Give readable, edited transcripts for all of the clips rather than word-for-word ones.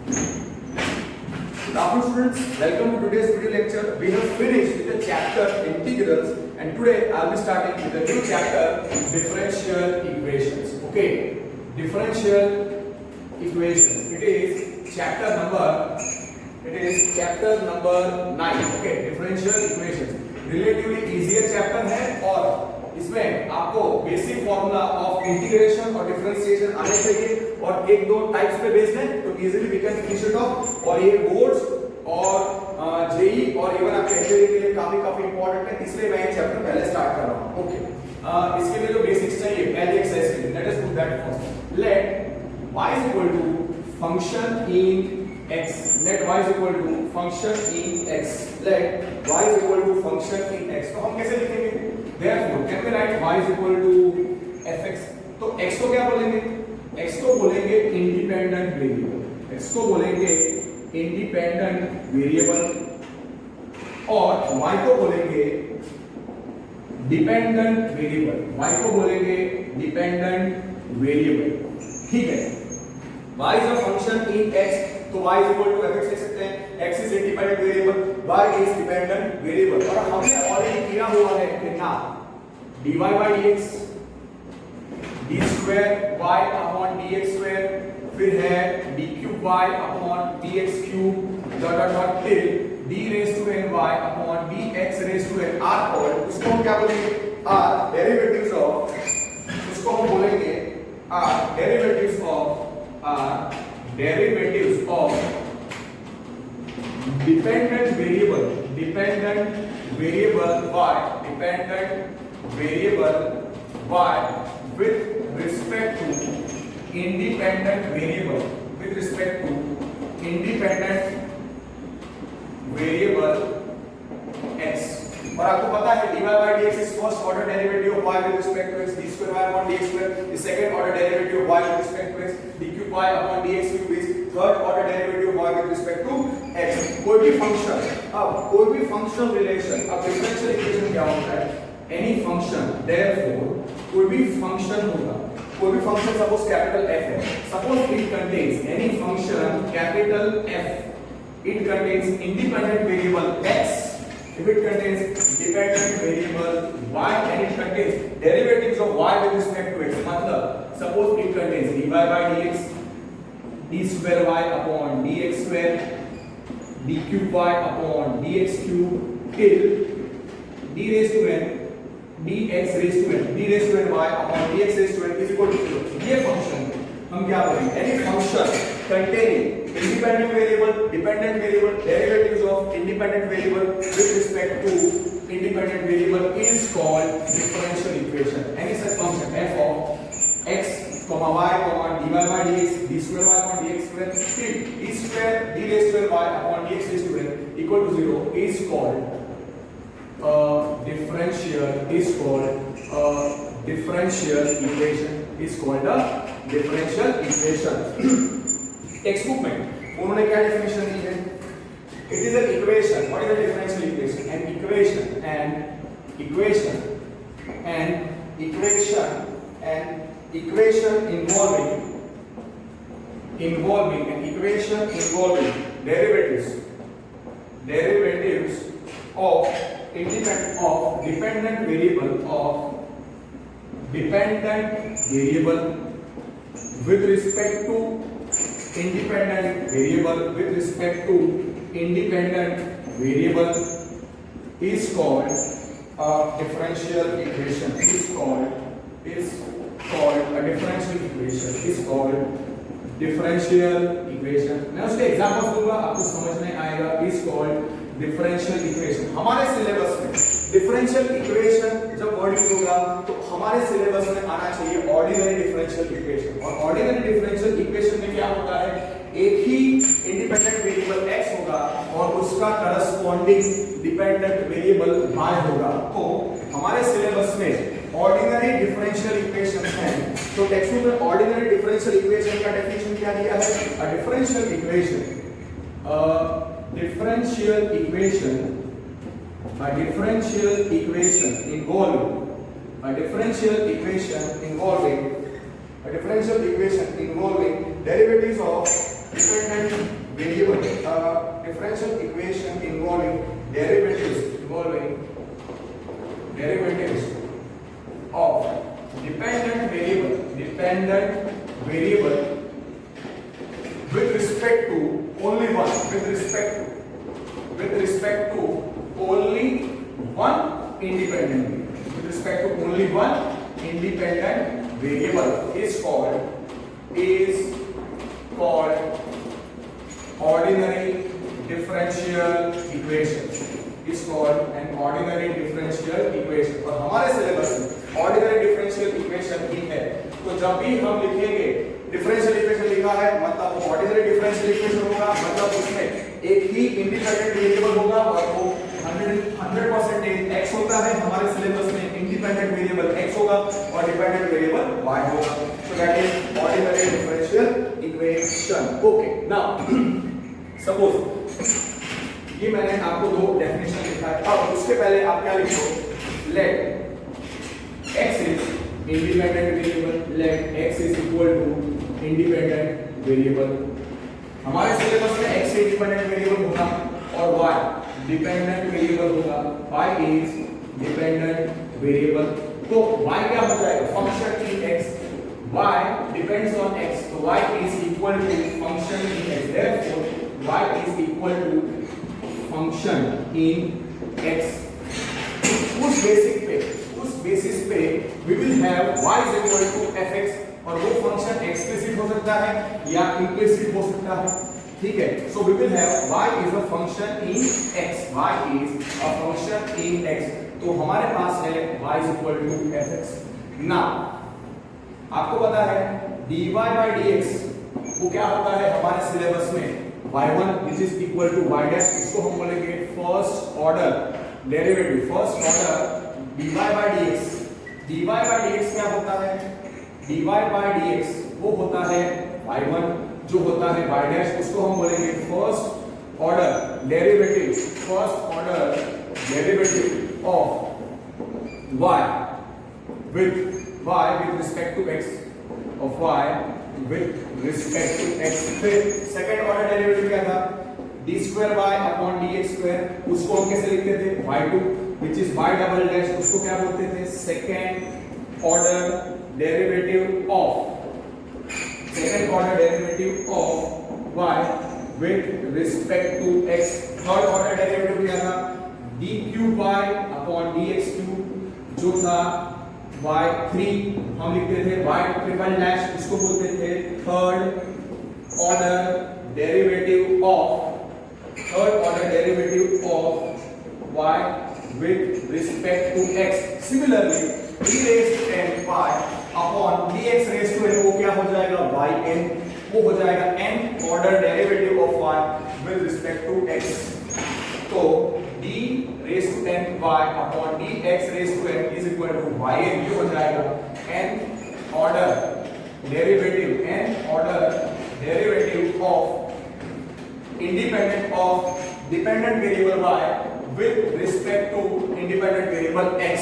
Good afternoon students, welcome to today's video lecture. We have finished with the chapter integrals and today I will be starting with the new chapter differential equations. Okay, differential equations. It is chapter number 9. Okay, differential equations. Relatively easier chapter है और इसमें आपको basic formula of integration और differentiation आने चाहिए और एक दो टाइप्स पे बेस्ड है तो easily we can finish it off. और ये बोर्ड्स और जेई और इवन आपके एचएससी के लिए काफी इंपॉर्टेंट है, इसलिए मैं ये चैप्टर पहले स्टार्ट कर रहा हूं। ओके, इसके लिए जो बेसिक्स चाहिए पहले एक्सरसाइज के लिए let us do that first. Let y is equal to function in x, let y is equal to function in x, let y is equal to function in x। तो हम कैसे लिखेंगे? Therefore, can we write y is equal to fx? तो x को क्या बोलेंगे? x को बोलेंगे इंडिपेंडेंट वेरिएबल, x को बोलेंगे इंडिपेंडेंट वेरिएबल और y को बोलेंगे डिपेंडेंट वेरिएबल, y को बोलेंगे डिपेंडेंट वेरिएबल। ठीक है, y is a function in x तो y is equal to fx लिख सकते हैं। x is independent variable, y is dependent variable और हमने ऑलरेडी किया हुआ है कितना dy by dx d square y upon dx square, फिर है d cube y upon dx cube dot till d raised to n y upon dx raised to n r और उसको हम क्या बोलेंगे r derivatives of, उसको हम बोलेंगे r derivatives of dependent variable y, dependent variable y with respect to independent variable, with respect to independent variable x। और आपको पता है dy by dx is first order derivative of y with respect to x, d square y upon dx square is second order derivative of y with respect to x, d cube y upon dx cube is third order derivative of y with respect to x। कोई भी function, अब कोई भी functional relation, अब differential equation क्या होता है? Any function, therefore कोई भी फंक्शन होगा, कोई भी फंक्शन सपोज कैपिटल f है, suppose it contains any function capital f, it contains independent variable x, if it contains dependent variable y and it contains derivatives of y with respect to x, मतलब suppose it contains dy by dx, d square y upon dx square, d cube y upon dx cube till d raised to n dx raised to n, d raised to n y upon dx raised to n is equal to 0। ये function हम क्या बोलेंगे? Any function containing independent variable, dependent variable, derivatives of independent variable with respect to independent variable is called differential equation। Any such function f of x, y, dy by dx, d square y upon dx square till d square d raised to n y upon dx raised to n equal to 0 is called differential equation, is called a differential equation। Text book में उन्होंने क्या definition दी है? It is an equation. What is a differential equation? an equation involving derivatives of dependent variable with respect to independent variable is called a differential equation, is called a differential equation। मैं उसके examples दूंगा, आपको समझ में आएगा। is called differential equation। हमारे syllabus में differential equation जब वर्ड यूज होगा तो हमारे सिलेबस में आना चाहिए ऑर्डिनरी डिफरेंशियल इक्वेशन। और ऑर्डिनरी डिफरेंशियल इक्वेशन में क्या होता है? एक ही इंडिपेंडेंट वेरिएबल x होगा और उसका करस्पॉन्डिंग डिपेंडेंट वेरिएबल y होगा। तो हमारे सिलेबस में ऑर्डिनरी डिफरेंशियल इक्वेशन है, तो टेक्स्ट बुक में ऑर्डिनरी डिफरेंशियल इक्वेशन का डेफिनेशन क्या दिया है? अ differential equation involving derivatives of dependent differential equation involving derivatives of dependent variable with respect to only one independent variable is called ordinary differential equation. और हमारे syllabus में ordinary differential equation ही है, तो जब भी हम लिखेंगे डिफरेंशियल इक्वेशन लिखा है मतलब वो ऑर्डिनरी डिफरेंशियल इक्वेशन होगा, मतलब उसमें एक ही इंडिपेंडेंट वेरिएबल होगा और वो 100% x होता है। हमारे सिलेबस में इंडिपेंडेंट वेरिएबल x होगा और डिपेंडेंट वेरिएबल y होगा। So that is ordinary differential equation. Okay, now suppose ये मैंने आपको दो डेफिनेशन लिखा है। अब उसके पहले आप क्या लिखो, let x is independent variable, let x is equal to independent variable. हमारे सिलेबस में x इंडिपेंडेंट वेरिएबल होगा और y डिपेंडेंट वेरिएबल होगा। y इज डिपेंडेंट वेरिएबल, तो y क्या हो जाएगा, function in x, y depends on x, तो y is equal to function in x, therefore y is equal to function in x। उस basis पे we will have y is equal to fx, और वो function explicit हो सकता है या implicit हो सकता है, ठीक है। सो we will have y is a function in x, y is a function in x, तो हमारे पास है y is equal to fx। Now आपको पता है dy by dx वो क्या होता है हमारे सिलेबस में, y1 which is equal to y dash, इसको हम बोलेंगे first order derivative, first order dy by dx। dy by dx क्या होता है, dy by dx वो होता है y1 जो होता है y dash, उसको हम बोलेंगे first order derivative of y with respect to x, of y with respect to x। फिर सेकंड ऑर्डर डेरिवेटिव क्या था, d square y upon dx square, उसको हम कैसे लिखते थे, y2 which is y double dash, उसको क्या बोलते थे, second order derivative of y with respect to x। Third order derivative क्या था, d cube y upon dx cube, जो था y3 हम लिखते थे y ट्रिपल डैश, इसको बोलते थे third order derivative of y with respect to x। Similarly d raised to n y upon dx raised to n वो क्या हो जाएगा, yn, वो हो जाएगा n order derivative of y with respect to x। तो d raised to n y upon dx raised to n is equal to yn, ये हो जाएगा n order derivative of dependent variable y with respect to independent variable x।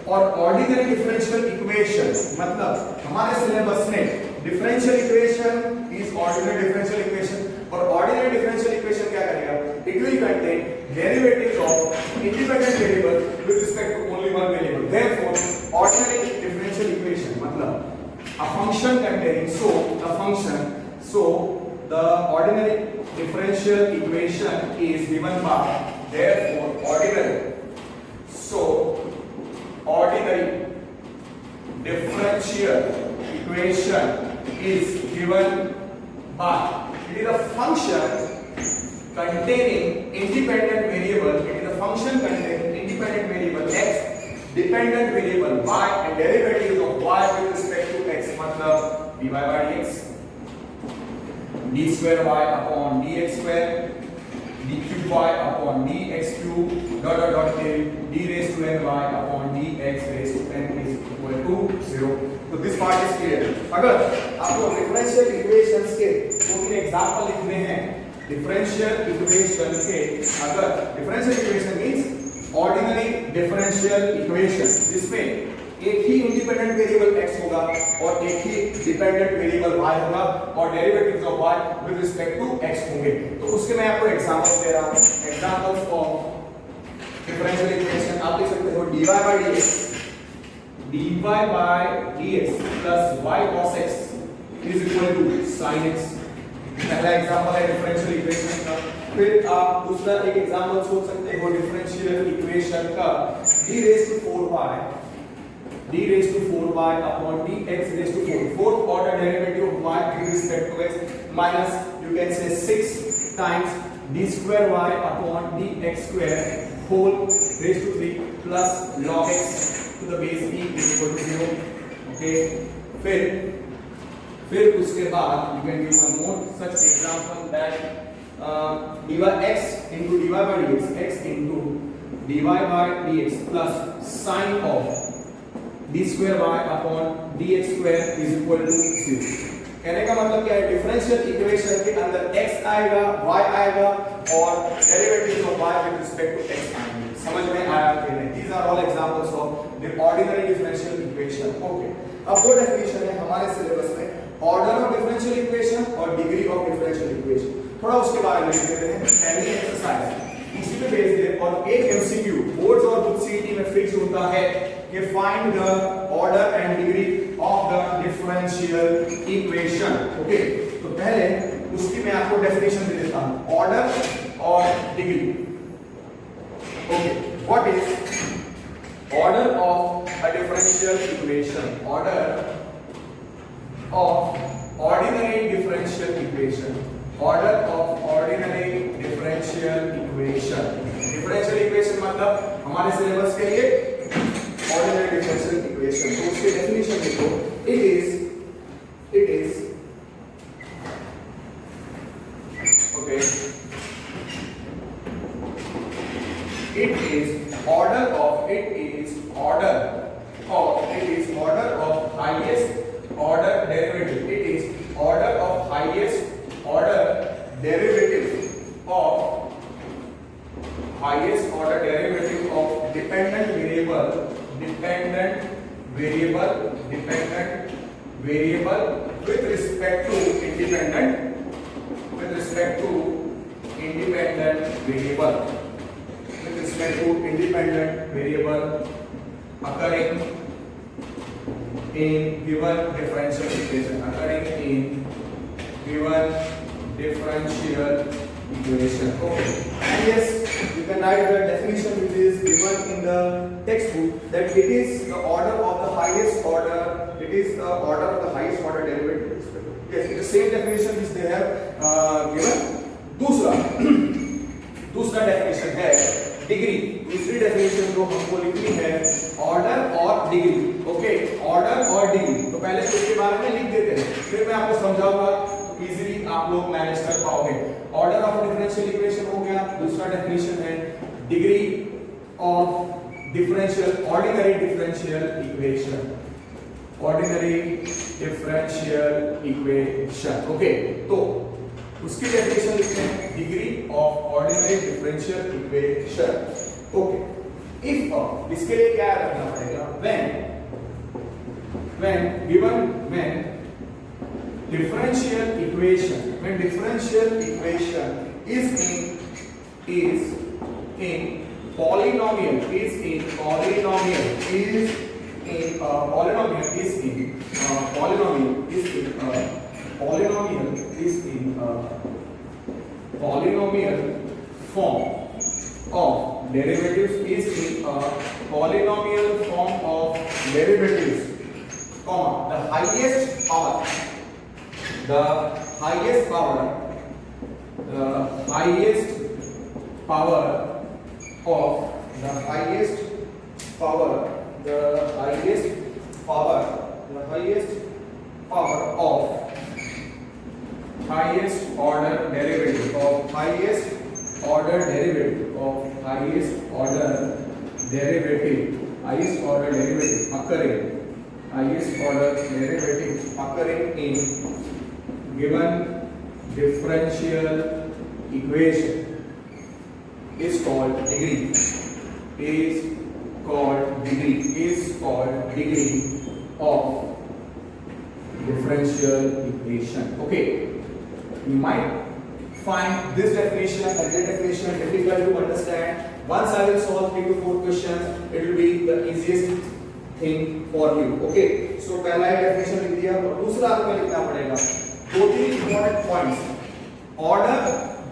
और ordinary differential equation मतलब हमारे syllabus में differential equation is ordinary differential equation, और ordinary differential equation क्या करेगा, it will contain derivatives of independent variable with respect to only one variable. Therefore ordinary differential equation मतलब a function containing the ordinary differential equation is given by, therefore ordinary differential equation is given by, it is a function containing independent variable, x, dependent variable y and derivatives of y with respect to x, मतलब dy by dx, d square y upon dx square, d cube y upon dx cube, dot d raised to n y upon dx raised to n is equal to 0। तो this part is clear. अगर आपको differential equations के दो तीन example लिखने हैं, differential equation means ordinary differential equation जिसमें एक ही इंडिपेंडेंट वेरिएबल x होगा और एक ही डिपेंडेंट वेरिएबल y होगा और derivatives of y with respect to x होंगे। तो उसके मैं आपको एग्जांपल्स दे रहा हूं। एग्जांपल्स ऑफ डिफरेंशियल इक्वेशन आप लिख सकते हो dy by dx plus y cos x is equal to sin x। पहला एग्जांपल है डिफरेंशियल इक्वेशन का। फिर आप दूसरा एक एग्जांपल सोच सकते हो डिफरेंशियल इक्वेशन का d raised to 4y upon dx raised to 4, fourth order derivative of y with respect to x minus you can say 6 times d square y upon dx square whole raised to 3 plus log x to the base e is equal to 0। okay, फिर उसके बाद you can give one more such example that dy x into dy by dx x into dy by dx plus sine of d square y upon dx square is equal to 0। कहने का मतलब क्या है, differential equation के अंदर x आएगा y आएगा और derivative of y with respect to x आएंगे। समझ में आया कि नहीं? These are all examples of the ordinary differential equation. Okay, अब वो डेफिनेशन है हमारे सिलेबस में ऑर्डर ऑफ डिफरेंशियल इक्वेशन और डिग्री ऑफ डिफरेंशियल इक्वेशन। थोड़ा उसके बारे में लिख देते हैं। पहली एक्सरसाइज इसी पे बेस दे और एक एमसीक्यू बोर्ड्स और बुक सीईटी में फिक्स होता है कि find the order and degree of the differential equation. Okay, तो पहले उसकी मैं आपको डेफिनेशन दे देता हूं, ऑर्डर और degree. Okay, what is order of a differential equation? Order of ordinary differential equation, order of ordinary differential equation. Differential equation मतलब हमारे सिलेबस के लिए ऑर्डिनरी डिफरेंशियल इक्वेशन। तो उसकी डेफिनेशन देखो, it is okay, order of highest order derivative, it is order of highest order derivative of dependent variable with respect to independent variable occurring in given differential equation, Okay, and yes, you can write the definition which is given in the textbook, that it is the order of the highest order, derivative. Yes, it's the same definition which they have given. दूसरा definition है degree. दूसरी definition जो हमको लिखनी है order और degree. Okay, order और degree, तो पहले तो इसके बारे में लिख देते हैं, फिर मैं आपको समझाऊंगा, तो इजीली आप लोग मैनेज कर पाओगे। ऑर्डर ऑफ डिफरेंशियल इक्वेशन हो गया। दूसरा डेफिनेशन है degree of differential ordinary differential equation. Okay, तो उसकी डेफिनेशन लिखते हैं degree of ordinary differential equation. Okay, if इसके लिए क्या रखना पड़ेगा, when differential equation is in polynomial form of derivatives, comma, the highest power of highest order derivative of highest order derivative occurring in given differential equation is called degree. called degree of differential equation. Okay, you might find this definition and that definition difficult to understand. Once I will solve 3 to 4 questions, it will be the easiest thing for you. Okay, so पहला एक definition लिख दिया और दूसरा आपको लिखना पड़ेगा 2-3 important points. Order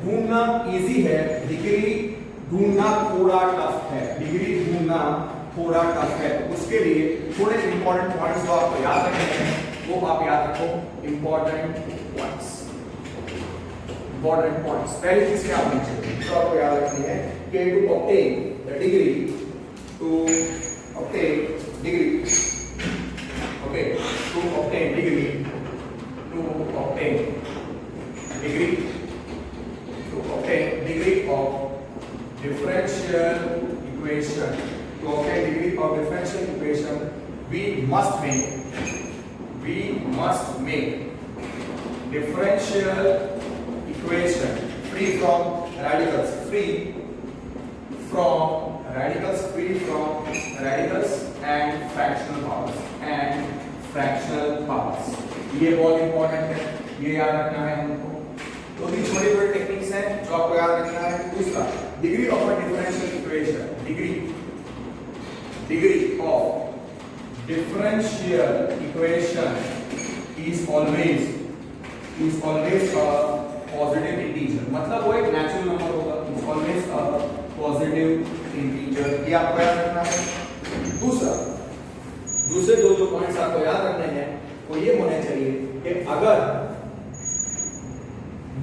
ढूंढना इजी है, डिग्री ढूंढना थोड़ा टफ है, डिग्री ढूंढना थोड़ा टफ है। उसके लिए थोड़े इंपॉर्टेंट पॉइंट्स जो आपको याद रखने हैं वो आप याद रखो। इंपॉर्टेंट पॉइंट्स पहली चीज क्या होनी चाहिए जो आपको याद रखनी है कि to obtain the degree of differential equation, we must make differential equation free from radicals and fractional powers. ये बहुत इंपॉर्टेंट है, ये याद रखना है हमको। तो ये छोटे-छोटे टेक्निक्स हैं जो आपको याद रखना है। दूसरा, degree of a differential equation, degree of differential equation is always a positive integer, मतलब वो एक नेचुरल नंबर होगा, is always a positive integer, ये आपको याद रखना है। दूसरे दो जो पॉइंट्स आपको याद रखने हैं वो ये होने चाहिए कि अगर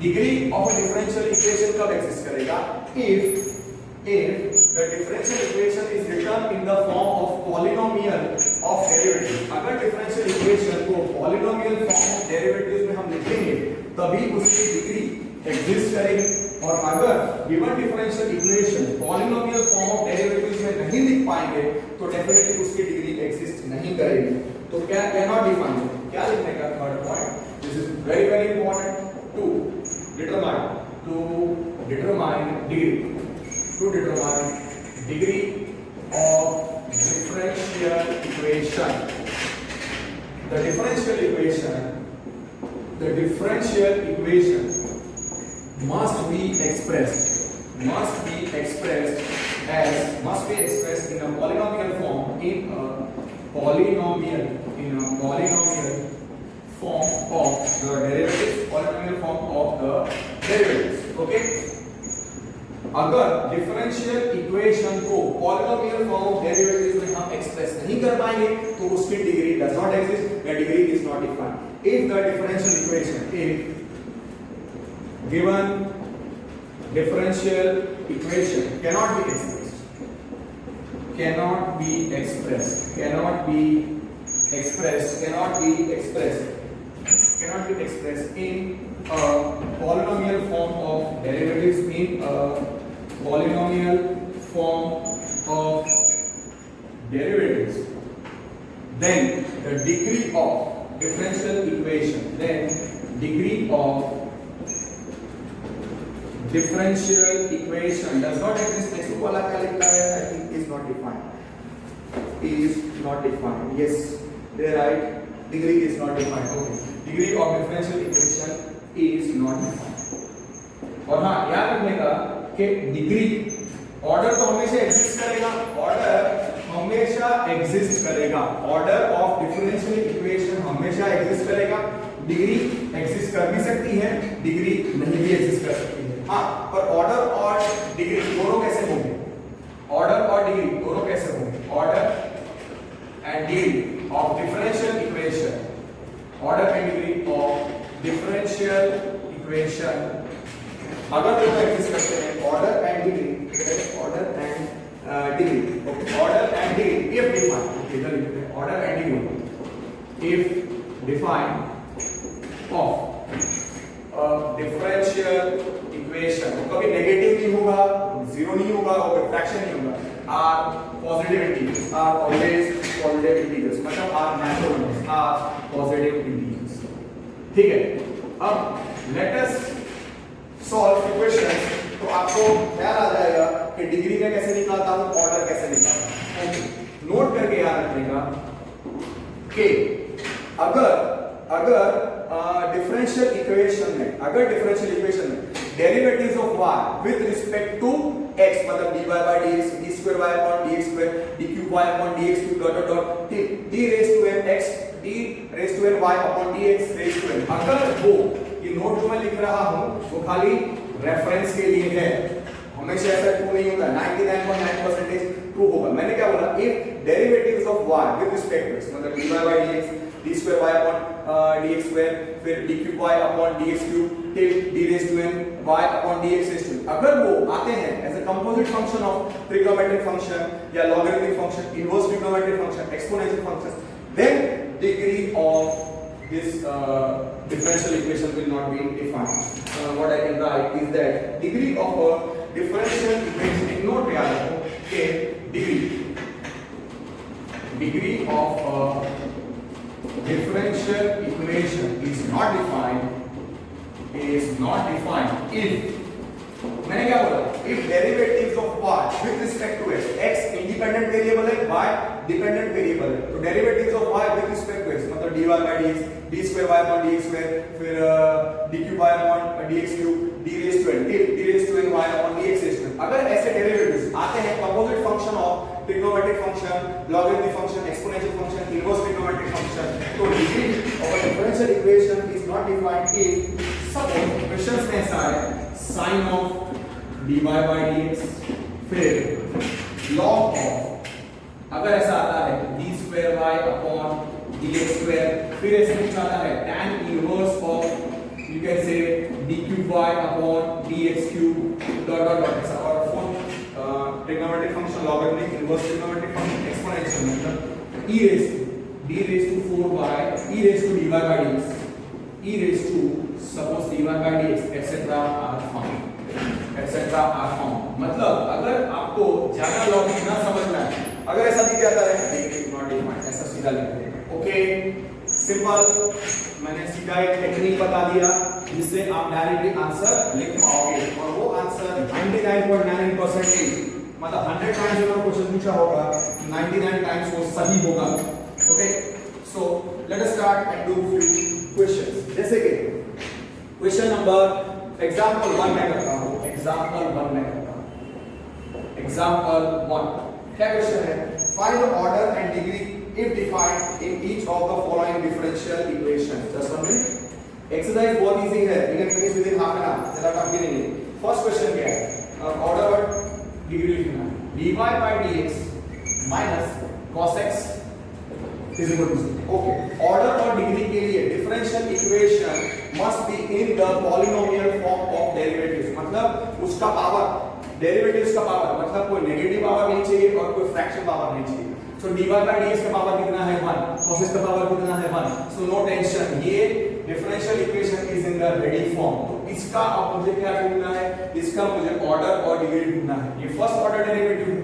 degree of a differential equation कब एग्जिस्ट करेगा, if the differential equation is written in the form of polynomial of derivatives, अगर डिफरेंशियल इक्वेशन को पॉलिनोमियल फॉर्म ऑफ डेरिवेटिव्स में हम लिखेंगे तभी उसकी डिग्री एग्जिस्ट करेगी। और अगर given differential equation polynomial form of derivatives में नहीं लिख पाएंगे तो डेफिनेटली उसकी डिग्री एग्जिस्ट नहीं करेगी। तो क्या कैनॉट डिफाइन, क्या लिखने का third point, this is very important to determine degree of differential equation. The differential equation must be expressed in a polynomial form, in a polynomial form of the derivatives, okay? अगर differential equation को polynomial form of derivatives में हम express नहीं कर पाएंगे तो उसकी degree does not exist, या degree is not defined. If the differential equation, given differential equation cannot be expressed in a polynomial form of derivatives, in a polynomial form of derivatives, then the degree of differential equation, differential equation does not exist. Next to वाला क्या लिखा है? I think is not defined. Yes, they are right. Degree is not defined. Okay. Degree of differential equation is not defined. और हाँ याद रखने का कि डिग्री ऑर्डर तो हमेशा एग्जिस्ट करेगा, ऑर्डर ऑफ डिफरेंशियल इक्वेशन हमेशा एग्जिस्ट करेगा। डिग्री एग्जिस्ट कर भी सकती है, डिग्री नहीं भी एग्जिस्ट कर सकती है। हाँ, पर ऑर्डर और डिग्री दोनों कैसे होंगे? Order and degree of differential equation, order and degree of differential equation अगर दोनों एग्जिस्ट करते हैं, order and degree if defined, order and degree if defined of a differential equation, तो कभी नेगेटिव नहीं होगा, जीरो नहीं होगा और फ्रैक्शन नहीं होगा, are positive integers, are always positive integers, मतलब are natural numbers, are positive integers। ठीक है, अब let us solve equations। तो आपको ख्याल आ जाएगा कि डिग्री में कैसे निकालता हूँ, ऑर्डर कैसे निकालता हूँ। अगर डिफरेंशियल इक्वेशन में derivatives of y with respect to x मतलब dy by dx d square y upon dx square dq y upon dx cube dot dot dot till d raised to n x d raised to n y upon dx raised to n, अगर वो ये note जो मैं लिख रहा हूं वो खाली रेफरेंस के लिए है, हमेशा ऐसा ट्रू नहीं होता, 99.9% ट्रू होगा। मैंने क्या बोला, if derivatives of y with respect to x मतलब dy by dx d square y upon dx square फिर dq y upon dx cube till d raised to n y upon dx raised to n, अगर वो आते हैं as a composite function of trigonometric function या logarithmic function, inverse trigonometric function, exponential function, then degree of this differential equation will not be defined. What I can write is that degree of a differential equation, ignore याद रखो कि degree of a differential equation is not defined if, मैंने क्या बोला, if derivatives of y with respect to x independent variable है, y dependent variable है, तो derivatives of y with respect to x मतलब dy by dx d square y upon dx square फिर dq y upon dx cube d raised to n till d raised to n y upon dx raised to n, अगर ऐसे derivatives आते हैं composite function of trigonometric function, logarithmic function, exponential function, inverse trigonometric function, तो degree of a differential equation is not defined if suppose questions में ऐसा है sin of dy by dx फिर log of, अगर ऐसा आता है d square y upon dx square, फिर ऐसे कुछ आता है tan inverse of you can say dq y upon dx cube dot dot dot ऐसा, और trigonometric function, logarithmic, inverse trigonometric function, exponential मतलब e raised to d raised to 4 by e raised to dy by dx, e raised to suppose dy by dx etc are found, मतलब अगर आपको ज्यादा logic ना समझना है, अगर ऐसा दिख जाता है degree not defined, ऐसा सीधा लिख देंगे। ओके सिंपल, मैंने सीधा एक टेक्निक बता दिया जिससे आप डायरेक्टली आंसर लिख पाओगे, और वो आंसर 99.99% मतलब 100 टाइम्स अगर क्वेश्चन पूछा होगा 99 टाइम्स वो सही होगा। Okay so let us start and do few questions, जैसे कि क्वेश्चन नंबर एग्जांपल 1 में करता हूं, एग्जांपल 1 क्या क्वेश्चन है, find the order and degree if defined in each of the following differential equations। just 1 minute, exercise बहुत easy है, you can finish within half an hour, ज्यादा टफ भी नहीं है। फर्स्ट क्वेश्चन क्या है, ऑर्डर और डिग्री लिखना है, dy by dx minus cos x is equal to 0। Okay, order और डिग्री के लिए differential equation must be in the polynomial form of derivatives, मतलब उसका पावर, डेरिवेटिव्स का पावर मतलब कोई नेगेटिव पावर नहीं चाहिए और कोई फ्रैक्शन पावर नहीं चाहिए। सो dy by dx का पावर कितना है 1, cos x का पावर कितना है 1, सो नो टेंशन, ये differential equation is in the ready form. तो इसका अब मुझे क्या ढूंढना है, इसका मुझे ऑर्डर और डिग्री ढूंढना है। ये फर्स्ट ऑर्डर डेरिवेटिव है,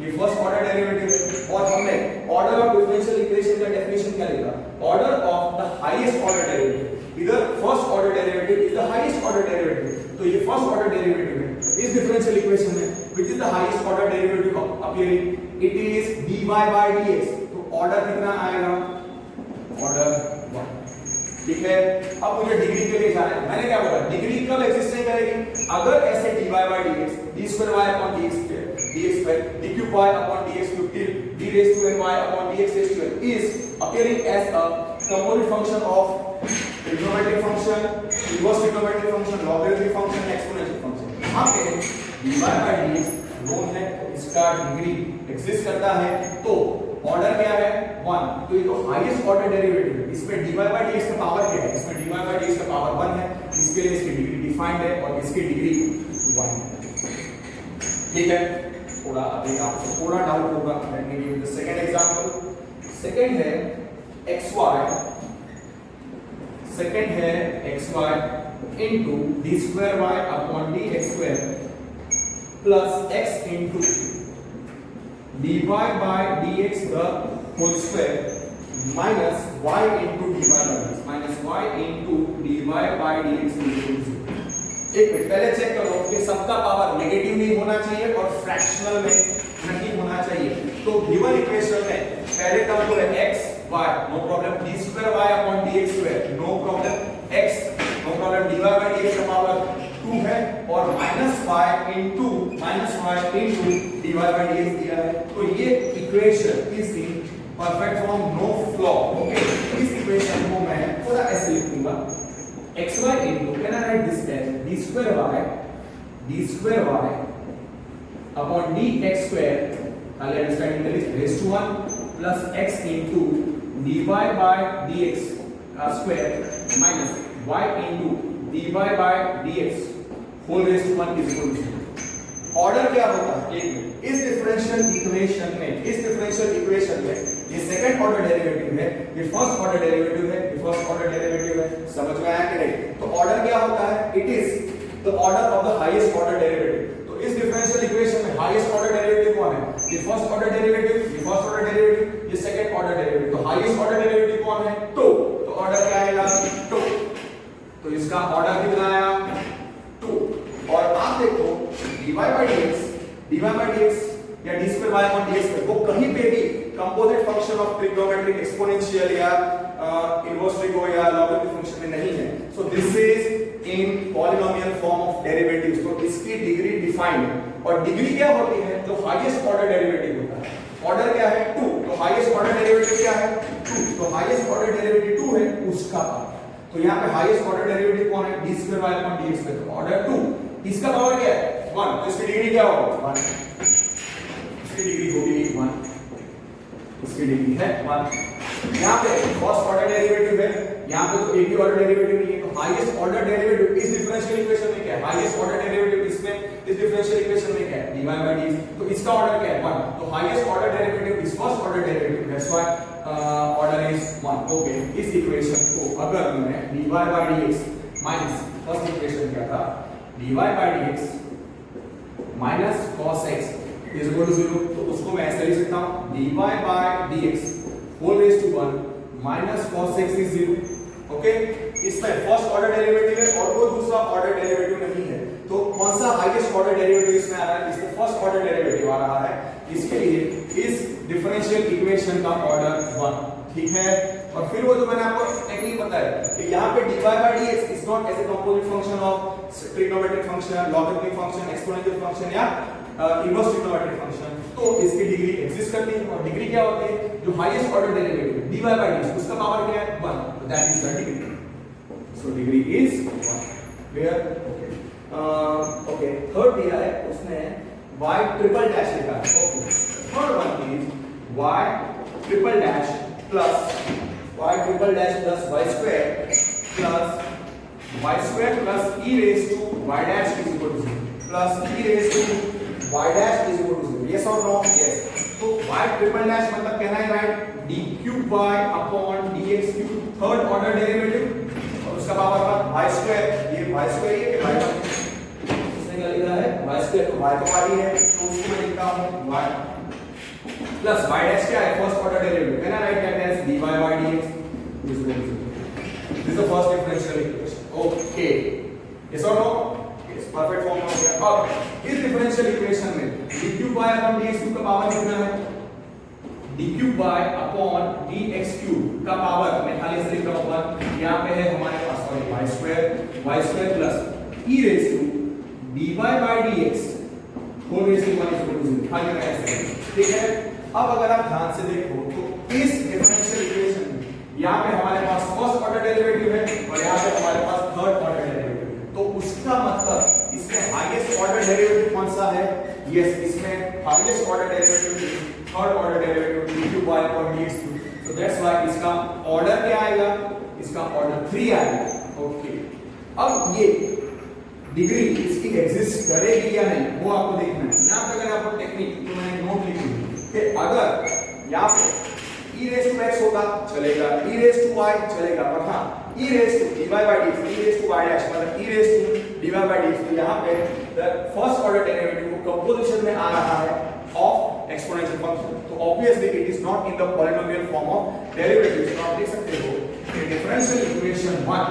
ये फर्स्ट ऑर्डर डेरिवेटिव है, और हमने ऑर्डर ऑफ डिफरेंशियल इक्वेशन का डेफिनेशन क्या लिखा, order of the highest order derivative, इधर first order derivative is the highest order derivative, तो ये फर्स्ट ऑर्डर डेरिवेटिव है इस डिफरेंशियल इक्वेशन में, which is the highest order derivative appearing, it is dy by dx, तो order कितना आएगा, order 1। ठीक है, अब मुझे डिग्री के लिए जाना है, मैंने क्या बोला, डिग्री कब एग्जिस्ट नहीं करेगी, अगर ऐसे dy by dx d square y upon dx square dq y upon dx cube till d raised to n y upon dx raised to n is appearing as a composite function of trigonometric function, inverse trigonometric function, logarithmic function, exponential function। यहाँ पे dy by dx known है, इसका degree exist करता है, तो order क्या है 1, तो ये तो हाईएस्ट ऑर्डर डेरिवेटिव है, इसमें dy by dx का पावर क्या है, इसमें dy by dx का पावर 1 है, इसके लिए इसकी डिग्री डिफाइंड है और इसकी डिग्री 1 है। ठीक है, थोड़ा अभी आपको थोड़ा डाउट होगा, let me give the second example. Second है xy into d square y upon dx square plus x into dy by dx the whole square minus y into dy by dx minus y into dy by dx equal to 0। एक minute पहले check करो कि सबका power negative नहीं होना चाहिए और fractional में नहीं होना चाहिए। तो गिवन इक्वेशन में पहले टर्म को है x y, no problem, d square y upon dx square, no problem, x, no problem, dy by dx का पावर 2 है और minus y into dy by dx दिया है। तो ये equation is in perfect form, no flaw. Okay, इस equation को मैं थोड़ा ऐसे लिखूंगा, xy into, can I write this as d square y upon dx square, I'll understand it is raised to 1 plus x into dy by dx square minus y into dy by dx whole raised to 1 is equal to 0। Order क्या होता है? एक minute, इस differential equation में ये second order derivative है, ये first order derivative है, समझ में आया कि नहीं? तो ऑर्डर क्या होता है? It is the order of the highest order derivative. तो इस डिफरेंशियल इक्वेशन में हाईएस्ट ऑर्डर डेरिवेटिव कौन है? ये फर्स्ट ऑर्डर डेरिवेटिव, ये सेकंड ऑर्डर डेरिवेटिव। तो हाईएस्ट ऑर्डर डेरिवेटिव कौन है? 2। तो ऑर्डर क्या आएगा? 2। तो इसका ऑर्डर कितना आया? 2। और आप देखो dy by dx या d square y upon dx को कहीं पे भी composite function of trigonometric exponential या इनवर्स ट्रिगो या लॉगरिथमिक फंक्शन में नहीं है। So this is in polynomial form of derivatives. तो इसकी डिग्री डिफाइंड है, और डिग्री क्या होती है? जो हाईएस्ट ऑर्डर डेरिवेटिव होता है। ऑर्डर क्या है? 2। तो हाईएस्ट ऑर्डर डेरिवेटिव क्या है? 2। तो हाईएस्ट ऑर्डर डेरिवेटिव 2 है, उसका पावर। तो यहाँ पे हाईएस्ट ऑर्डर डेरिवेटिव कौन है? d square y upon dx पे। तो ऑर्डर 2, इसका पावर क्या है? 1। तो इसकी डिग्री क्या होगी? 1। इसकी डिग्री होगी 1, इसकी डिग्री है 1। यहाँ पे फर्स्ट ऑर्डर डेरिवेटिव है, यहाँ पे तो एक ही ऑर्डर डेरिवेटिव नहीं है। तो हाईएस्ट ऑर्डर डेरिवेटिव इस डिफरेंशियल इक्वेशन में क्या है? हाईएस्ट ऑर्डर डेरिवेटिव इसमें इस डिफरेंशियल इक्वेशन में क्या है? dy by dx। तो इसका ऑर्डर क्या है? 1। तो highest order derivative is first order derivative, that's why order is 1। Okay, इस इक्वेशन को अगर मैं dy by dx minus first equation क्या था? dy by dx minus cos x is equal to 0। तो उसको मैं ऐसे लिख सकता हूं, dy by dx whole raise to 1 minus cos x is 0। Okay, इसमें फर्स्ट ऑर्डर डेरिवेटिव है और कोई दूसरा ऑर्डर डेरिवेटिव नहीं है। तो कौन सा हाईएस्ट ऑर्डर डेरिवेटिव इसमें आ रहा है? इसमें फर्स्ट ऑर्डर डेरिवेटिव आ रहा है। इसके लिए इस डिफरेंशियल इक्वेशन का ऑर्डर 1, ठीक है। और फिर वो जो मैंने आपको टेक्निक बताया कि यहाँ पे dy by dx is not as a composite function of trigonometric function, logarithmic function, exponential function या इनवर्स ट्रिग्नोमेट्रिक फंक्शन। तो इसकी डिग्री एग्जिस्ट करती है, और डिग्री क्या होती है? जो highest order derivative dy by dx उसका पावर क्या है? 1। तो that is the degree. So degree is 1। Clear? Okay, okay, third दिया है उसने y ट्रिपल डैश लिखा है। Okay, third one is y triple dash plus y triple dash plus y square plus e raise to y dash is equal to 0 plus e raise to y dash is equal to 0। Yes और नो? Yes. तो y triple dash मतलब कहना है right d cube y upon dx cube, third order derivative, और उसका power y square. ये y square है कि y उसने क्या लिखा है? y square. तो y तो आ रही है, तो उसको मैं लिखता हूं y प्लस y डैश क्या है? First order derivative. Can I write that as dy by dx is equal to 0। This is the first differential equation. Okay, yes और नो? यस, परफेक्ट फॉर्म में हो गया। अब इस डिफरेंशियल इक्वेशन में d cube y upon dx cube का power कितना है? d cube y upon dx cube का पावर मैं खाली ऐसे लिख रहा हूं, यहां पे है हमारे पास sorry y square plus e raise to dy by dx whole raise to 1 is equal to 0। खाली मैं ऐसे, ठीक है। अब अगर आप ध्यान से देखो तो इस डिफरेंशियल इक्वेशन में यहाँ पे हमारे पास फर्स्ट ऑर्डर डेरिवेटिव है और यहाँ पे हमारे पास थर्ड ऑर्डर डेरिवेटिव है। तो उसका मतलब इसमें हाईएस्ट ऑर्डर डेरिवेटिव कौन सा है? यस, इसमें highest order derivative third order derivative d cube y upon dx cube. So that's why इसका ऑर्डर क्या आएगा? इसका ऑर्डर 3 आएगा। ओके, अब ये डिग्री इसकी एग्जिस्ट करेगी या नहीं वो आपको देखना है। यहाँ पे अगर आपको टेक्निक तो मैंने नोट लिखी कि अगर यहाँ पे e रेज़ टू x होगा चलेगा, e रेज़ टू y चलेगा, पर हाँ e raise to dy by dx, e raise to y dash मतलब e raise to dy by dx, तो यहाँ पे द फर्स्ट ऑर्डर डेरिवेटिव को कंपोजिशन में आ रहा है ऑफ एक्सपोनेंशियल फंक्शन। तो obviously it is not in the polynomial form of derivative. तो आप देख सकते हो कि डिफरेंशियल इक्वेशन 1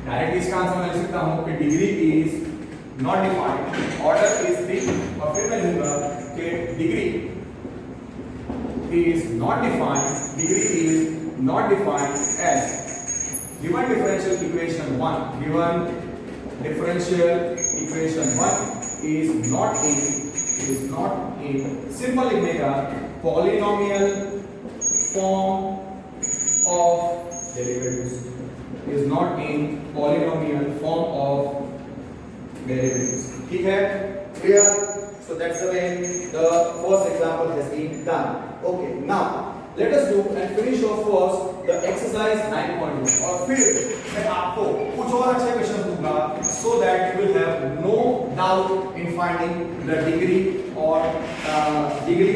डायरेक्टली इसका आंसर मैं लिख सकता हूं कि degree is not defined, order is 3, और फिर मैं लिखूंगा कि degree is not defined, degree is not defined as given differential equation 1, given differential equation 1 is not in simple लिखने का polynomial form of derivatives, is not in polynomial form of derivatives. ठीक है, clear? So that's the way the first example has been done. Okay, now let us do and finish off first the exercise 9.1 और फिर मैं आपको कुछ और अच्छे question दूंगा so that you will have no doubt in finding the degree और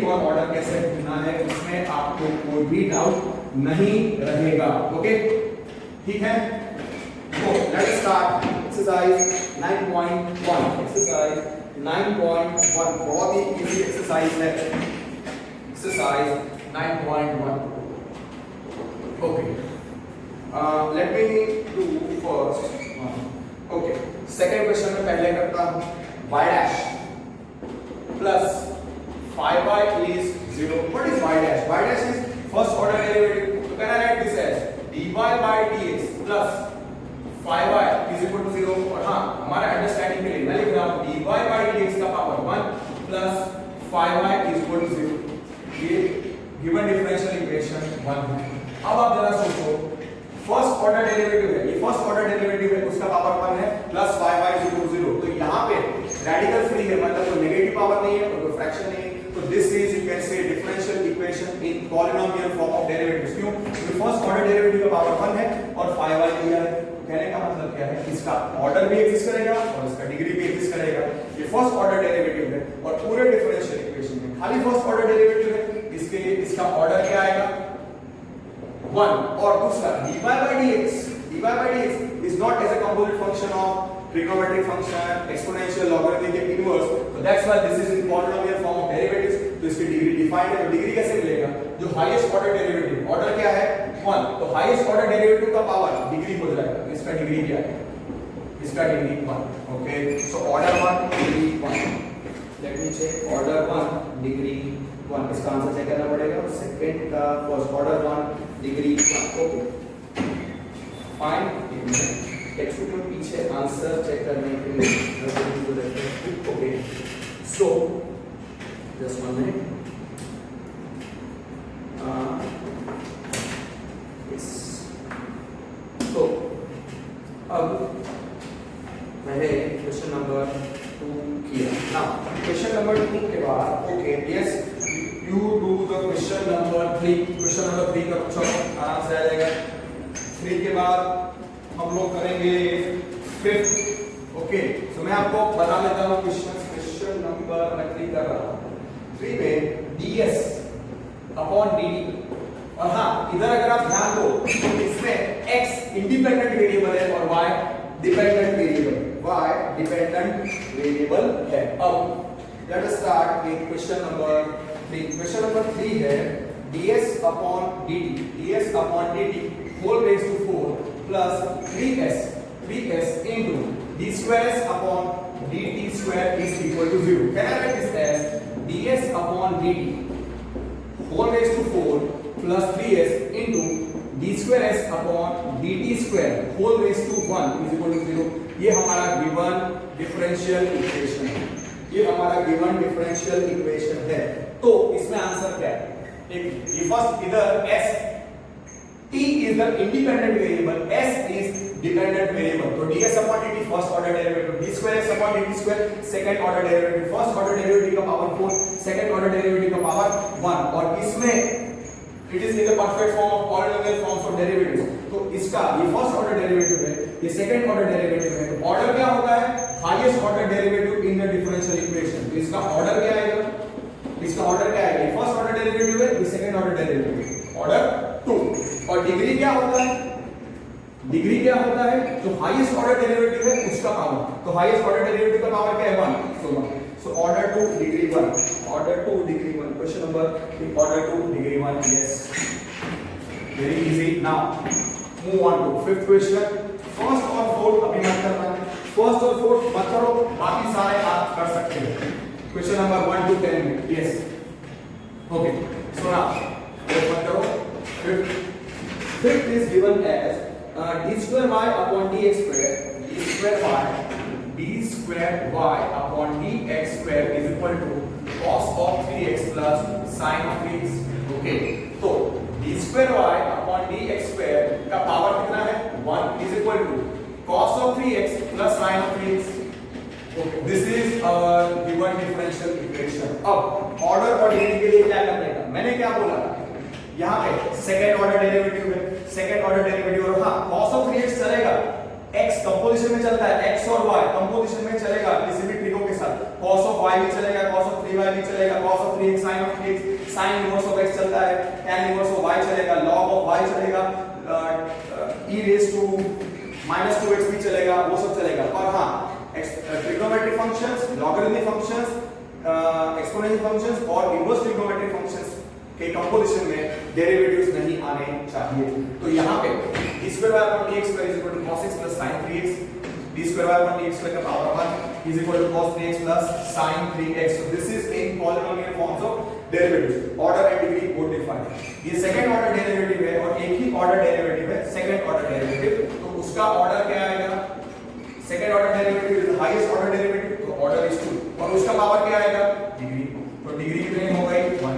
order कैसे ढूंढना है, उसमें आपको कोई भी डाउट नहीं रहेगा. ओके, ठीक है. तो late us start exercise 9.1. Exercise 9.1 बहुत ही इजी एक्सरसाइज है. Exercise 9.1. Okay. Let me do first. Okay. Second question में पहले करता हूँ. Y dash plus 5y is 0. What is y dash? Y dash is first order derivative. So can I write this as dy by dx plus 5y is equal to 0. और हाँ, हमारा understanding के लिए मैं लिख रहा हूँ dy by dx का power 1 plus 5y is equal to 0. ये गिवन डिफरेंशियल इक्वेशन 1 है. अब आप जरा सोचो, फर्स्ट ऑर्डर डेरिवेटिव है, ये फर्स्ट ऑर्डर डेरिवेटिव है, उसका पावर 1 है plus 5y is equal to 0. तो यहाँ पे रेडिकल फ्री है, मतलब कोई नेगेटिव पावर नहीं है और कोई फ्रैक्शन नहीं है. तो दिस इज यू कैन से differential equation in polynomial form of derivatives. क्यों? क्योंकि फर्स्ट ऑर्डर डेरिवेटिव का पावर 1 है और 5y दिया है. कहने का मतलब क्या है, इसका ऑर्डर भी एग्जिस्ट करेगा और इसका डिग्री भी एग्जिस्ट करेगा. ये फर्स्ट ऑर्डर डेरिवेटिव है और पूरे डिफरेंशियल इक्वेशन में खाली फर्स्ट ऑर्डर डेरिवेटिव है, इसके लिए इसका ऑर्डर क्या आएगा 1. और दूसरा dy by dx is not as a composite function of trigonometric function, exponential, logarithmic, inverse. So that's why this is in polynomial form of derivatives. तो इसकी डिग्री डिफाइंड है. तो डिग्री कैसे मिलेगा? जो हाईएस्ट ऑर्डर डेरिवेटिव, ऑर्डर क्या है 1, तो हाईएस्ट ऑर्डर डेरिवेटिव का पावर डिग्री हो जाएगा. तो इसका डिग्री क्या है? इसका degree 1. Okay, so order 1 degree 1. Let me check. Order 1 degree 1. इसका आंसर चेक करना पड़ेगा. सेकंड का first order 1 degree 1. Okay, fine. Text book में पीछे आंसर चेक करने के लिए. Okay, so just 1 minute. तो अब मैंने क्वेश्चन नंबर 2 किया. नाउ क्वेश्चन नंबर 2 के बाद okay yes you do the question number 3. Question number 3 का चलो आराम से आ जाएगा. 3 के बाद हम लोग करेंगे 5th. ओके, सो मैं आपको बता देता हूँ क्वेश्चन नंबर मैं 3 कर रहा हूँ. 3 में ds अपॉन dt. और हाँ, इधर अगर आप ध्यान दो तो इसमें x इंडिपेंडेंट वेरिएबल है और y dependent variable. y dependent variable है. अब let us start with question number 3. Question number 3 है ds upon dt whole raise to 4 plus 3s into d square upon dt square is equal to 0. Can I write this as ds upon dt whole raised to 4 plus 3s into d square upon dt square whole raised to 1 is equal to 0. ये हमारा given differential equation है. ये हमारा given differential equation है. तो इसमें answer क्या है? ये फर्स्ट इधर s t is the independent variable, s is dependent variable. तो ds upon dt first order derivative, d square s upon dt square second order derivative, first order derivative का power 4, second order derivative का power 1. और इसमें it is in the perfect form of polynomial forms of derivatives. तो इसका ये first order derivative है, ये second order derivative है. तो order क्या होता है? highest order derivative in the differential equation. तो इसका order क्या आएगा? इसका ऑर्डर क्या है? ये फर्स्ट ऑर्डर डेरिवेटिव है, ये सेकंड ऑर्डर डेरिवेटिव. ऑर्डर 2. और डिग्री क्या होता है? डिग्री क्या होता है? जो हाईएस्ट ऑर्डर डेरिवेटिव है उसका पावर. तो हाईएस्ट ऑर्डर डेरिवेटिव का पावर क्या है? 1. So 1. So order 2 degree 1. Order 2 degree 1. Question number order 2 degree 1. Yes, very easy. Now move on to fifth question. First और फोर्थ अभी मत करना. फर्स्ट और फोर्थ मत करो, बाकी सारे आप कर सकते हैं. Question number 1 to 10. Yes. Okay. So now D square Y upon D X square, D square Y upon D X square is equal to cos of 3x plus sin of 3x। Okay, तो D square Y upon D X square का power कितना है 1 is equal to cos of 3x plus sin of 3x। Okay, this is our given differential equation. अब order और degree के लिए क्या करने का, मैंने क्या बोला था यहाँ पे सेकंड ऑर्डर डेरिवेटिव है, सेकंड ऑर्डर डेरिवेटिव और हाँ cos of 3x चलेगा, x कंपोजिशन में चलता है, x और y कंपोजिशन में चलेगा किसी भी ट्रिको के साथ, cos of y भी चलेगा, cos of 3y भी चलेगा, cos of 3x sin of 3x, sin inverse of x चलता है, tan इनवर्स ऑफ y चलेगा, log of y चलेगा, e raised to -2x भी चलेगा, वो सब चलेगा। पर हाँ trigonometric functions, logarithmic functions, exponential functions और इनवर्स ट्रिग्नोमेट्रिक फंक्शंस के कंपोजिशन में डेरिवेटिव्स नहीं आने चाहिए। तो यहाँ पे d square y upon dx square is equal to cos x plus sin 3x, d square y upon dx square का power 1 is equal to cos 3x plus sin 3x। so this is in polynomial forms of derivatives, order and degree both defined। ये second order derivative है और एक ही order derivative है second order derivative, तो उसका order क्या आएगा, second order derivative is the highest order derivative, तो ऑर्डर इज 2 और उसका पावर क्या आएगा डिग्री, तो डिग्री कितनी हो गई 1,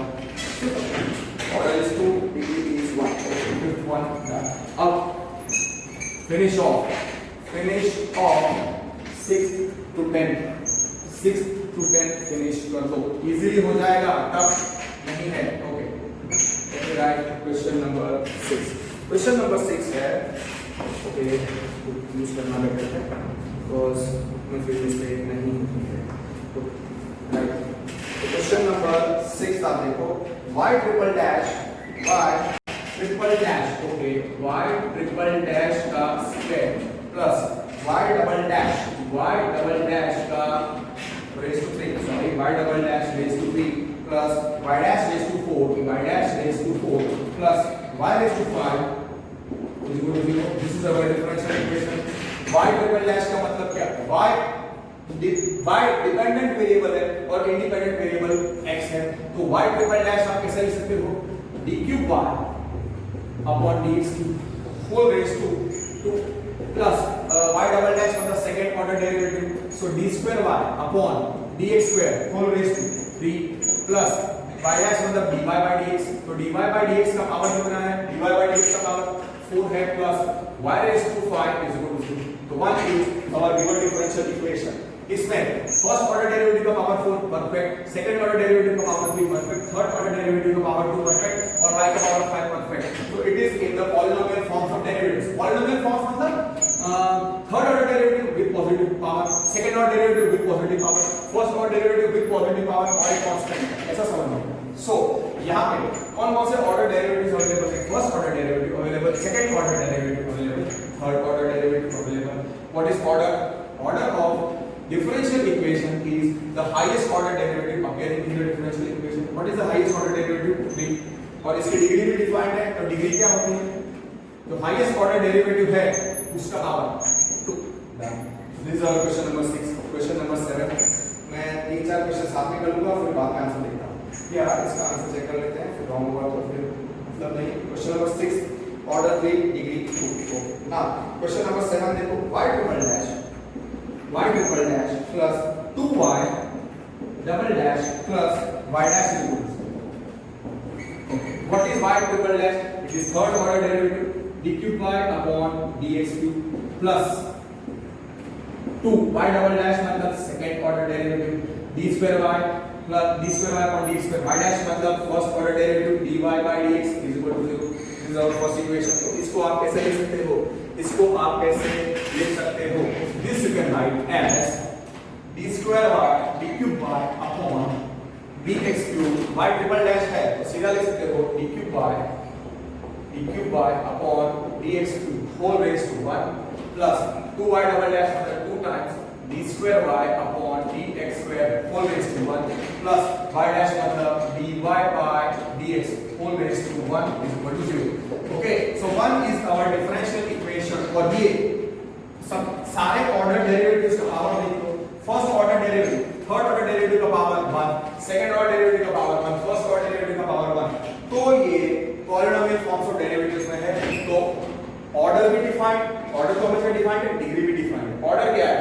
order is 2, degree is 1, fifth one done। अब finish off 6 to 10 finish कर दो, easily हो जाएगा, टफ नहीं है। Okay, let's write question number 6। Question number 6 है, ओके यूज करना बेटर है बिकॉज़ मैं फिर मिस्टेक नहीं है। तो राइट क्वेश्चन नंबर 6 आप देखो, y triple dash okay y triple dash का square plus y double dash का raise to 3 sorry y double dash raise to 3 plus y dash raise to 4 plus y raise to 5 is equal to 0। This is our differential equation. y triple dash का मतलब क्या, y dependent variable है और independent variable x है, तो y triple dash आप कैसे लिख सकते हो, d cube y upon dx cube whole raise to 2 plus y double dash मतलब second order derivative, so d square y upon dx square whole raise to 3 plus y dash मतलब dy by dx, तो dy by dx का power कितना है, dy by dx का power 4 है plus y raise to 5 is equal to 2। तो 1 is our given differential equation. इसमें first order derivative का power 4 perfect, second order derivative का power 3 perfect, third order derivative का पावर 2 परफेक्ट और y का power 5 perfect. तो it is in the polynomial forms of derivatives. Polynomial forms मतलब third order derivative with positive power, second order derivative with positive power, first order derivative with positive power और constant, ऐसा समझ लो। So यहां पे कौन से ऑर्डर डेरिवेटिव्स अवेलेबल है, first order derivative available, second order derivative available, third order derivative available. What is order of differential equation is the highest order derivative appearing in the differential equation। what is the highest order derivative 3 और इसकी degree भी defined है, तो degree क्या होती है, जो highest order derivative है उसका power 2। This is our question number 6। Question number 7 मैं 3-4 क्वेश्चन साथ में कर लूंगा फिर बाद में आंसर देखता हूं, या इसका आंसर चेक कर लेते हैं, फिर रॉन्ग हुआ तो फिर मतलब नहीं। Question number 6 order 3 degree 2। ना क्वेश्चन नंबर 7 देखो, y triple dash plus 2y double dash plus y dash is equal to, okay, what is y triple dash, it is third order derivative d cube y upon dx cube plus 2y double dash मतलब second order derivative d square y plus d square y upon d square y dash मतलब first order derivative dy by dx is equal to 0। this is our first equation। तो इसको आप कैसे लिख सकते हो, इसको आप कैसे लिख सकते हो, this you can write as d square y d cube y upon dx cube, y triple dash है तो सीधा लिख सकते हो d cube y upon dx cube whole raised to 1 plus 2y double dash मतलब 2 times d square y upon dx square whole raised to 1 plus y dash मतलब dy by dx whole raised to 1 is equal to 0। okay, so 1 is our differential equation और ये सब सारे order derivatives का power लिख लो, first order derivative, third order derivative का power 1, second order derivative का पावर 1, फर्स्ट ऑर्डर डेरिवेटिव का पावर 1, तो ये पॉलिनोमियल फॉर्म्स ऑफ डेरिवेटिव्स में है, तो ऑर्डर भी डिफाइंड, ऑर्डर तो हमेशा डिफाइंड है, डिग्री भी डिफाइंड है। ऑर्डर क्या है?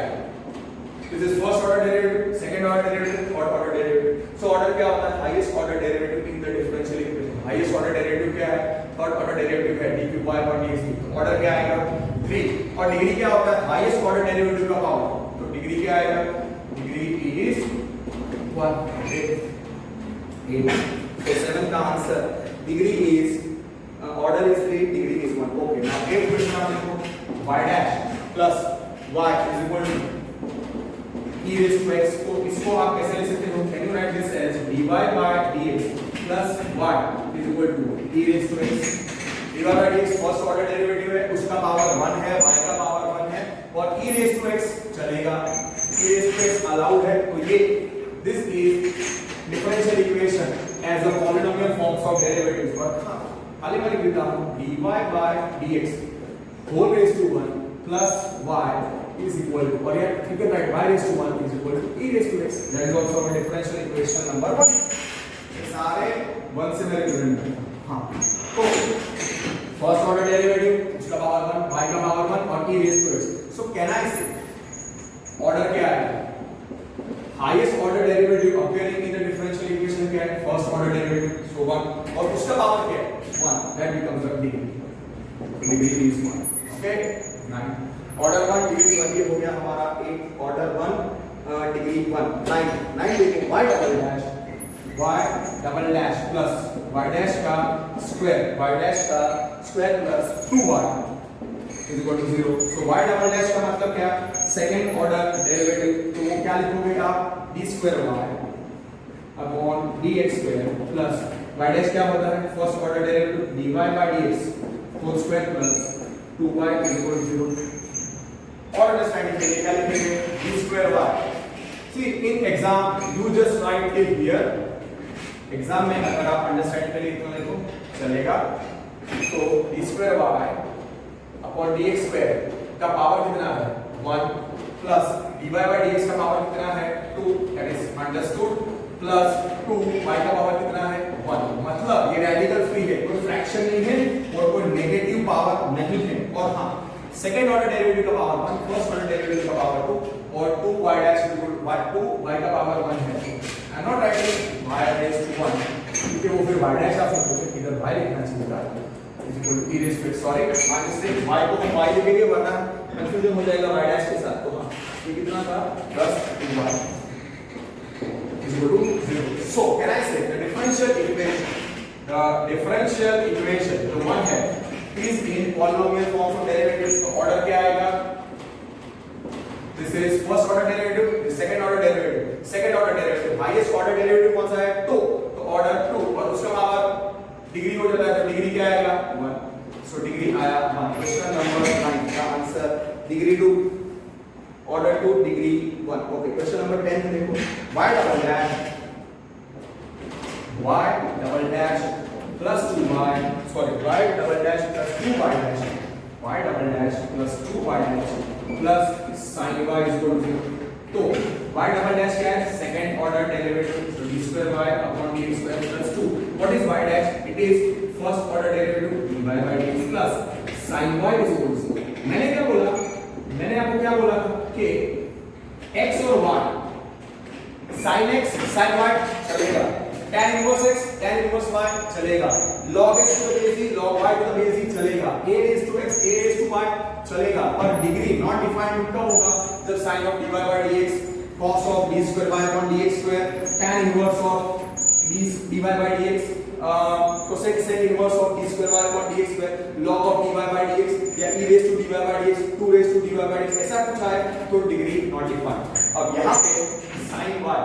This is first order derivative, second order derivative, third order derivative. So order क्या होता है? Highest order derivative in the differential equation. Highest order derivative क्या है? थर्ड ऑर्डर डेरिवेटिव है dq/dt। तो ऑर्डर क्या आएगा? 3। और डिग्री क्या होता है? हाईएस्ट ऑर्डर डेरिवेटिव का पावर। तो डिग्री क्या आएगा? Degree is 1। 8। So 7 का answer degree is order is 3, degree is 1। Okay, now 8 question आप देखो, y dash plus y is equal to e raised to x। तो इसको आप कैसे लिख सकते हो? Can you write this as dy by dx plus y is equal to e raised to x। dy by dx first order derivative है, उसका power 1 है, y का पावर 1 है, और e raised to x चलेगा, e raised to x allowed है। तो ये this is differential equation as a polynomial forms of derivatives. और खाली मैं लिख देता हूं dy by dx whole raise to 1 plus y is equal to, और यह you can write y raised to 1 is equal to e raised to x। that is also a differential equation number 1। ये सारे 1 से मैं represent करता हूं। हां, तो फर्स्ट ऑर्डर डेरिवेटिव उसका पावर 1, y का पावर 1 और e raised to x। So can I से ऑर्डर क्या है? Highest order derivative appearing in the differential equation क्या है? फर्स्ट ऑर्डर डेरिवेटिव, सो 1, और उसका पावर क्या है? 1। That becomes the degree. Degree is 1। Okay, 9 order 1 degree 1 ये हो गया हमारा 8 ऑर्डर 1 डिग्री 1। 9 देखें y double dash plus y dash का square plus 2y is equal to 0। So y double dash का मतलब क्या? Second order derivative. तो वो क्या लिखोगे आप? d square y upon dx square plus y dash क्या होता है? First order derivative dy by dx whole square plus 2y is equal to 0। और अंडरस्टैंडिंग के लिए क्या लिखेंगे? d square y। See in exam you just write it here। Exam में अगर आप अंडरस्टैंडिंग के लिए इतना लिखो चलेगा। तो d square y upon dx square का पावर कितना है? 1 प्लस dy by dx का पावर कितना है? 2, that is understood, plus 2y का पावर कितना है? 1। मतलब ये रेडिकल फ्री है, कोई फ्रैक्शन नहीं है और कोई नेगेटिव पावर नहीं है। और हां, सेकंड ऑर्डर डेरिवेटिव का पावर 1, फर्स्ट ऑर्डर डेरिवेटिव का पावर 2 और 2y dash equal to 2y का पावर 1 है। I am not writing y raise to 1 क्योंकि वो फिर y डैश आप सोचोगे इधर y लिखना चाहिए था is equal to e raise to x। Sorry, I mistake, y को हम y लिखेंगे वरना कंफ्यूजन हो जाएगा y डैश के साथ। तो हां, ये कितना था? 10 2y is equal to 0। So can I say the differential equation the one है is in polynomial form of derivatives। तो ऑर्डर क्या आएगा? This is first order derivative, this second order derivative. Second order derivative highest order derivative कौन सा है? 2। तो order 2 और उसका पावर डिग्री हो जाता है। तो डिग्री क्या आएगा? 1। सो डिग्री आया 1। क्वेश्चन नंबर 9 का answer degree 2 order 2 degree 1। Okay, question number 10 देखो, y double dash plus 2y, sorry y double dash plus 2y dash, y double dash plus 2y dash plus sin y is equal to 0। तो y double dash क्या है? Second order derivative, so d square y upon dx square plus 2। What is y dash? It is first order derivative dy by dx plus sin y is equal to 0। मैंने क्या बोला? मैंने आपको क्या बोला था कि x और y sin x sin y चलेगा, tan inverse x tan inverse y चलेगा, log x to the base e log y to the base e चलेगा, a raised to x a raised to y चलेगा। पर degree not defined कब होगा? जब sin of dy by dx cos of d square y upon dx square tan inverse of dy by dx cosec sec inverse of d square y upon dx square log of dy by dx या e raised to dy by dx 2 raised to dy by dx ऐसा कुछ आए तो degree not defined. अब यहाँ पे sin y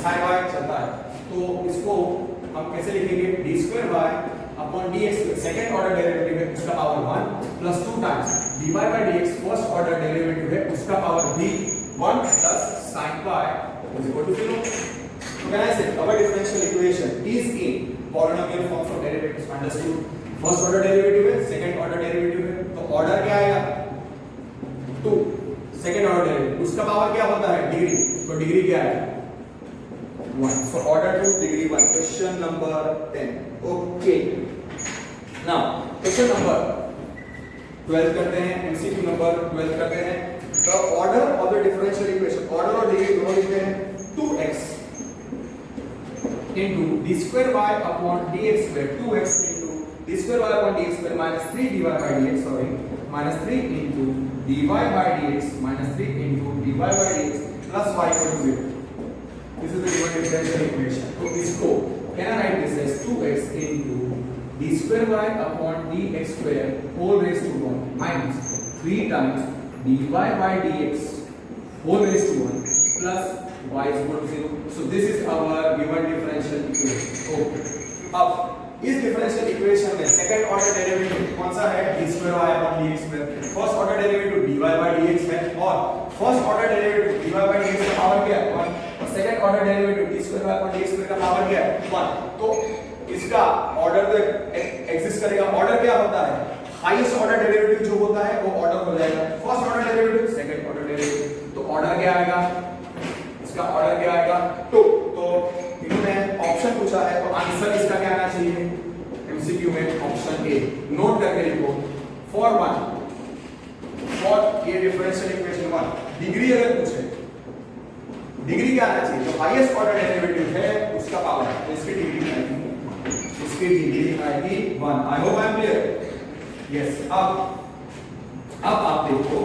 sin y चलता है, तो इसको हम कैसे लिखेंगे? d square y upon dx square second order derivative है उसका power 1 plus 2 times dy by dx first order derivative है उसका पावर भी 1 plus sin y is equal to 0। So can I say our differential equation is in polynomial forms of derivatives। Understood? First order derivative है, second order derivative है, तो order क्या आएगा? 2। Second order derivative उसका power क्या होता है? Degree, तो डिग्री क्या है? 1। So order 2 degree 1। Question number 10। Okay। Now question number 12 करते हैं, एमसीक्यू नंबर 12 करते हैं। The order of the differential equation, order और डिग्री दोनों लिखते हैं 2x into d square y upon dx square, 2x into d square y upon dx square minus 3 dy by dx, sorry, minus 3 into dy by dx minus 3 into dy by dx plus y equal to 0. This is the given differential equation. तो इसको can I write this as 2x into d square y upon dx square whole raised to 1 minus 3 times dy by dx whole raised to 1 plus y is equal to 0. So this is our given differential equation. Okay. अब इस differential equation में second order derivative कौन सा है? d square y upon dx square. First order derivative dy by dx है और first order derivative dy by dx का power क्या है? 1 और second order derivative d square y upon dx square का पावर क्या है? 1. तो इसका ऑर्डर तो एग्जिस्ट करेगा। ऑर्डर क्या होता है? हाईएस्ट ऑर्डर डेरिवेटिव जो होता है वो ऑर्डर हो जाएगा। First order derivative, second order derivative. तो ऑर्डर क्या आएगा? इसका ऑर्डर क्या आएगा? 2। तो इन्होंने ऑप्शन पूछा है तो आंसर इसका क्या आना चाहिए? एमसीक्यू में ऑप्शन ए। नोट करके लिखो फॉर ये डिफरेंशियल इक्वेशन 1 डिग्री अगर पूछे, डिग्री क्या आना चाहिए? जो हाईएस्ट ऑर्डर डेरिवेटिव है उसका पावर है, तो इसकी डिग्री आएगी, इसकी डिग्री आएगी 1। I hope I am clear. Yes. अब आप देखो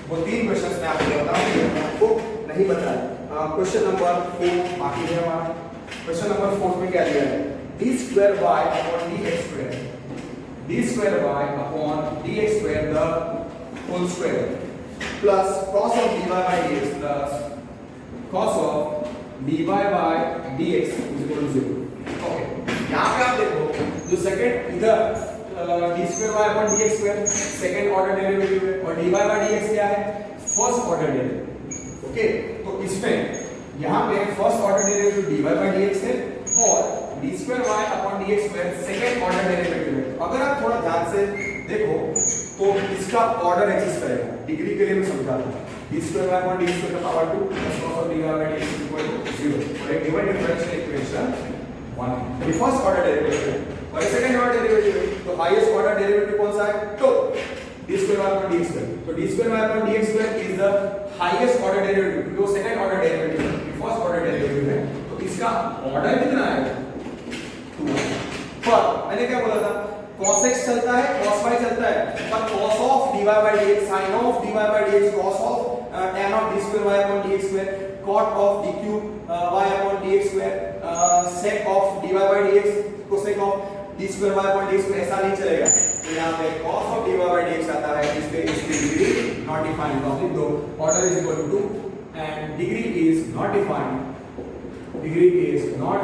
वो 3 क्वेश्चंस मैं आपको बताऊंगा, आपको नहीं बताया। क्वेश्चन नंबर 4 बाकी है हमारा। क्वेश्चन नंबर 4 में क्या दिया है? d square y upon dx square, d square y upon dx square the whole square plus cos of dy by dx plus cos of dy by dx is equal to 0. Okay, यहाँ पे आप देखो जो second इधर d square y upon dx square second order derivative है और dy by dx क्या है? First order derivative. ओके, तो इसमें यहाँ पे first order derivative dy by dx है और d square y upon dx square second order derivative है। अगर आप थोड़ा ध्यान से देखो तो इसका ऑर्डर एग्जिस्ट करेगा। डिग्री के लिए मैं समझाता हूँ। d square y upon dx square का power 2 plus cos of dy by dx is equal to 0 for a given differential equation 1। ये फर्स्ट ऑर्डर डेरिवेटिव है और सेकंड ऑर्डर डेरिवेटिव है। तो हाईएस्ट ऑर्डर डेरिवेटिव कौन सा है? तो d square y upon dx square। तो d square y upon dx square is the highest order derivative, जो सेकंड ऑर्डर डेरिवेटिव है, ये फर्स्ट ऑर्डर डेरिवेटिव है। तो इसका ऑर्डर कितना है? 2। पर मैंने क्या बोला था? cos x चलता है, cos y चलता है, पर cos of dy by dx, sin of dy by dx, cos of tan of d square y upon dx square, cot of d cube y upon dx square, sec of dy by dx, cosec of d square y upon dx square, ऐसा नहीं चलेगा। तो यहाँ पे cos of dy by dx आता है, इसलिए इसकी डिग्री नॉट डिफाइंड। तो लिख दो order is equal to 2 and degree is not defined. Degree is not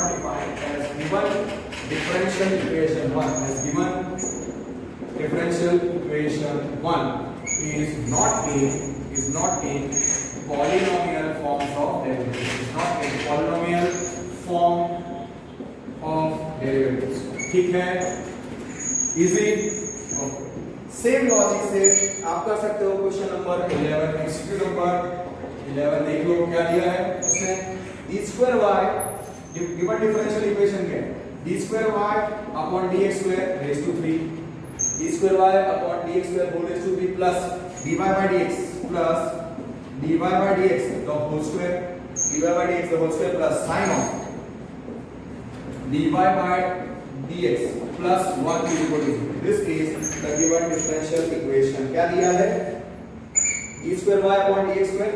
defined as given differential equation 1 as given differential equation 1 is not in polynomial forms of derivatives. Is not in polynomial form of derivatives. ठीक है? Easy? Okay. Same logic से आप कर सकते हो question number 11। MCQ number 11 देख लो क्या दिया है उसमें। d square y given differential equation क्या है? d square y upon dx square raised to 3, d square y upon dx square whole raised to 3 plus dy by dx the whole square, dy by dx the whole square plus sin of dy by dx plus 1 is equal to 0. This is the given differential equation. क्या दिया है? d square y upon dx square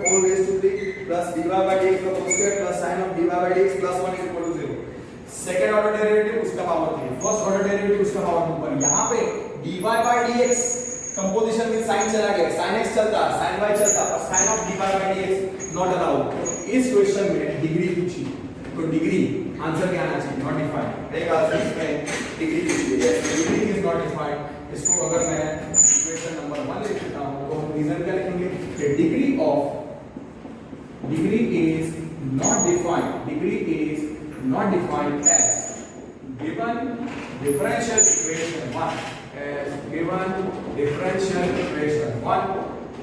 whole raised to 3 plus dy by dx the whole square plus sin of dy by dx plus 1 is equal to 0. Second order derivative उसका power 3, first order derivative उसका power 2। पर यहाँ पे dy by dx composition में sin चला गया, sin x चलता, sin y चलता, और sin of dy by dx not allowed. इस क्वेश्चन में डिग्री पूछी तो डिग्री आंसर क्या आना चाहिए? Not defined. एक आंसर इसमें डिग्री पूछी है, डिग्री इज नॉट डिफाइंड। इसको अगर मैं इक्वेशन नंबर 1 लिख देता हूं तो हम रीजन क्या लिखेंगे कि degree is not defined as given differential equation 1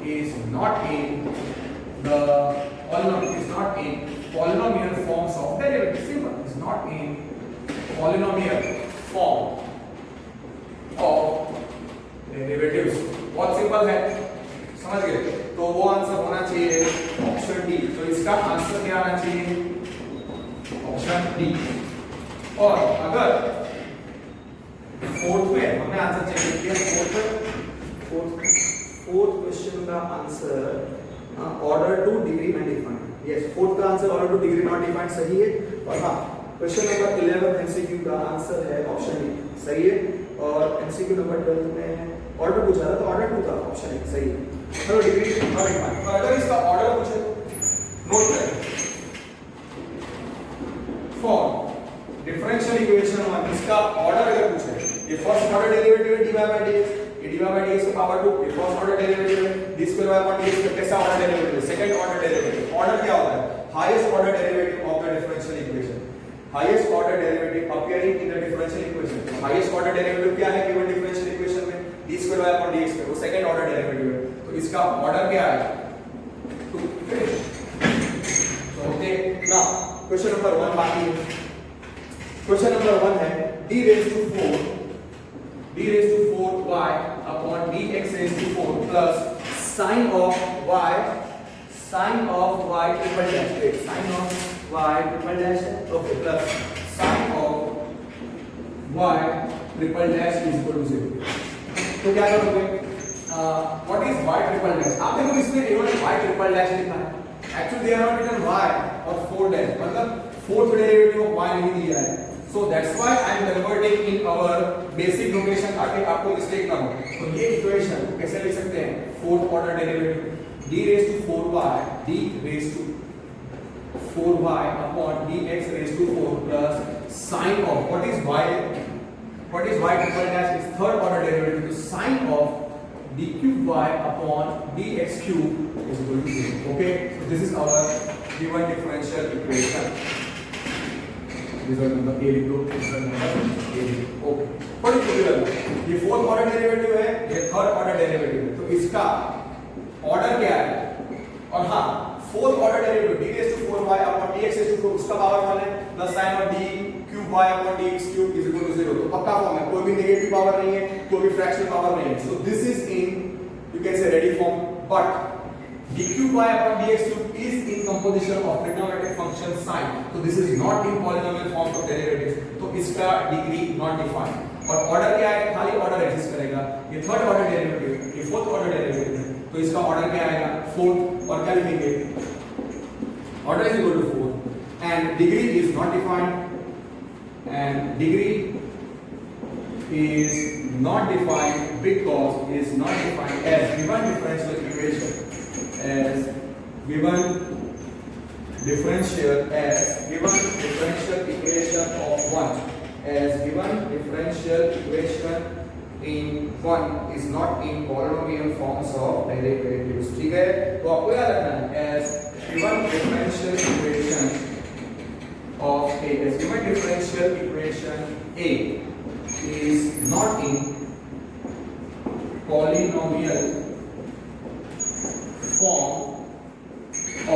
is not in polynomial forms of derivatives. Simple, is not in polynomial form of derivatives. बहुत सिंपल है, समझ गए? तो वो आंसर होना चाहिए ऑप्शन डी। तो इसका आंसर क्या आना चाहिए? Option D. और अगर फोर्थ में हमने आंसर चेक किया, फोर्थ क्वेश्चन का answer order two degree not defined. Yes, fourth का answer order two degree not defined सही है। और हाँ, क्वेश्चन नंबर 11 एमसीक्यू का आंसर है ऑप्शन डी, सही है। और एमसीक्यू नंबर 12 में ऑर्डर पूछा था, तो ऑर्डर 2 था, ऑप्शन ए सही है। चलो डिग्री नॉट डिफाइंड। तो अगर इसका ऑर्डर पूछे तो नोट करें, फॉर डिफरेंशियल इक्वेशन 1 इसका ऑर्डर अगर पूछे, ये फर्स्ट ऑर्डर डेरिवेटिव है dy by dx, ये dy by dx की पावर 2, ये फर्स्ट ऑर्डर डेरिवेटिव है d square y upon dx का कैसा ऑर्डर डेरिवेटिव है? Second order derivative. ऑर्डर क्या होता है? Highest order derivative of the differential equation, highest order derivative appearing in the differential equation. Highest order derivative क्या है given differential equation में? d square y upon dx का, वो second order derivative है। तो इसका ऑर्डर क्या है? 2। तो ओके, नाउ क्वेश्चन नंबर 1 बाकी है। क्वेश्चन नंबर 1 है d raised to 4 y upon dx raised to 4 plus sin of y triple dash, sin of y triple dash है, okay, plus sin of y triple dash is equal to 0। तो क्या करोगे? What is y triple dash? आप देखो इसमें केवल y triple dash लिखा है, actually they are not written y और 4 डैश, मतलब फोर्थ डेरिवेटिव ऑफ y नहीं दिया है। So that's why I am converting in our basic notation ताकि आपको मिस्टेक ना हो। तो ये इक्वेशन कैसे लिख सकते हैं? Fourth order derivative d raised to 4y upon dx raised to 4 plus sin of what is y triple dash is third order derivative, to sin of d cube y upon dx cube is equal to 0। okay, so this is our given differential equation। Result number A लिख दो, result number A लिख दो। Okay, बड़ी clear. ये fourth order derivative है, ये third order derivative है, तो इसका ऑर्डर क्या है? और हाँ, fourth order derivative d raised to 4y upon dx raised to 4 उसका पावर 1 है, plus sin of d cube y upon dx cube is equal to 0। तो पक्का फॉर्म है, कोई भी नेगेटिव पावर नहीं है, कोई भी फ्रैक्शनल पावर नहीं है। So this is in, you can से ready form, but d cube y upon dx cube is in composition of trigonometric function sin, so this is not in polynomial form of derivatives, तो इसका degree not defined. और order क्या है? खाली order exist करेगा। ये third order derivative, ये fourth order derivative है, तो इसका ऑर्डर क्या आएगा? फोर्थ। और क्या लिखेंगे? Order is equal to 4 and degree is not defined, and degree is not defined because is not defined as given differential equation, as given differential equation of 1, as given differential equation in 1 is not in polynomial forms of derivatives। ठीक है, तो आपको याद रखना है as given differential equation of a, as given differential equation a is not in polynomial form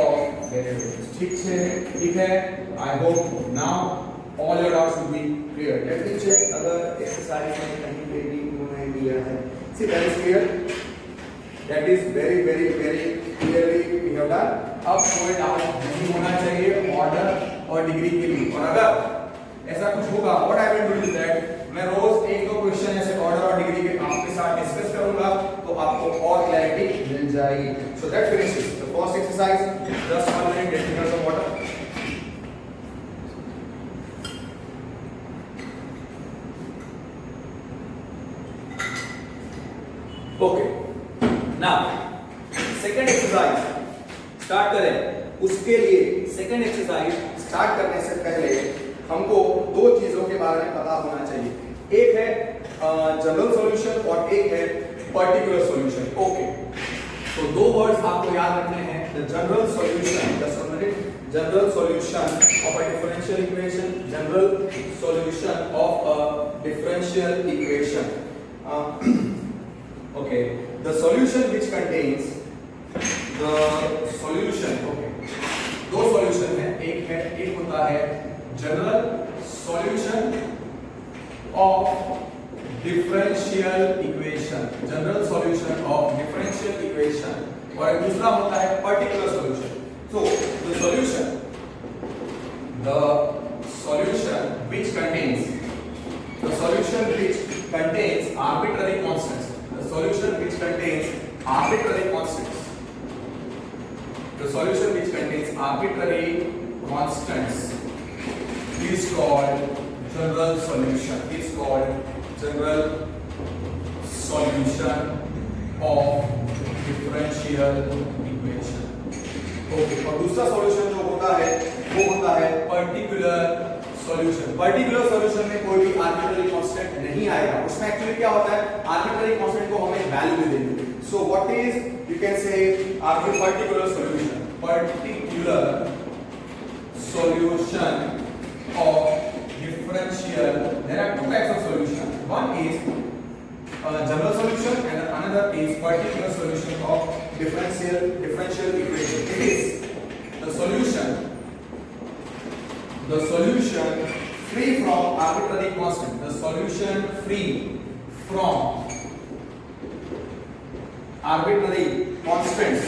of derivatives। ठीक है, I hope now all your doubts will be clear। Let me check अगर एक्सरसाइज में कहीं पे भी उन्होंने दिया है। See, that is clear, that is very clearly we have done। अब कोई डाउट नहीं होना चाहिए ऑर्डर और डिग्री के लिए। और अगर ऐसा कुछ होगा, what I will do is that मैं रोज एक दो क्वेश्चन ऐसे ऑर्डर और डिग्री के आपके साथ डिस्कस करूंगा, तो आपको और क्लैरिटी मिल जाएगी। So that finishes the first exercise. Just 1 minute, get me some water। Okay, now second exercise start करें। उसके लिए सेकंड एक्सरसाइज स्टार्ट करने से पहले हमको दो चीजों के बारे में पता होना चाहिए। एक है जनरल सॉल्यूशन और एक है पर्टिकुलर सॉल्यूशन। ओके, तो दो वर्ड्स आपको याद रखने हैं, the general solution, general solution of a differential equation, general solution of a differential equation. Okay, the solution which contains the solution. Okay, दो सॉल्यूशन है, एक होता है general solution of differential equation, general solution of differential equation, और दूसरा होता है particular solution. So the solution which contains arbitrary constants, the solution which contains arbitrary constants is called general solution, of differential equation. Okay, और दूसरा solution जो होता है वो होता है पर्टिकुलर सॉल्यूशन. पर्टिकुलर सॉल्यूशन में कोई भी आर्बिट्ररी कांस्टेंट नहीं आएगा. उसमें एक्चुअली क्या होता है, आर्बिट्ररी कांस्टेंट को हमें वैल्यू दे देंगे. So what is, you can से particular solution of differential. There are two types of solution. One is general solution and another is particular solution of differential equation. It is the solution free from arbitrary constant. The solution free from arbitrary constants.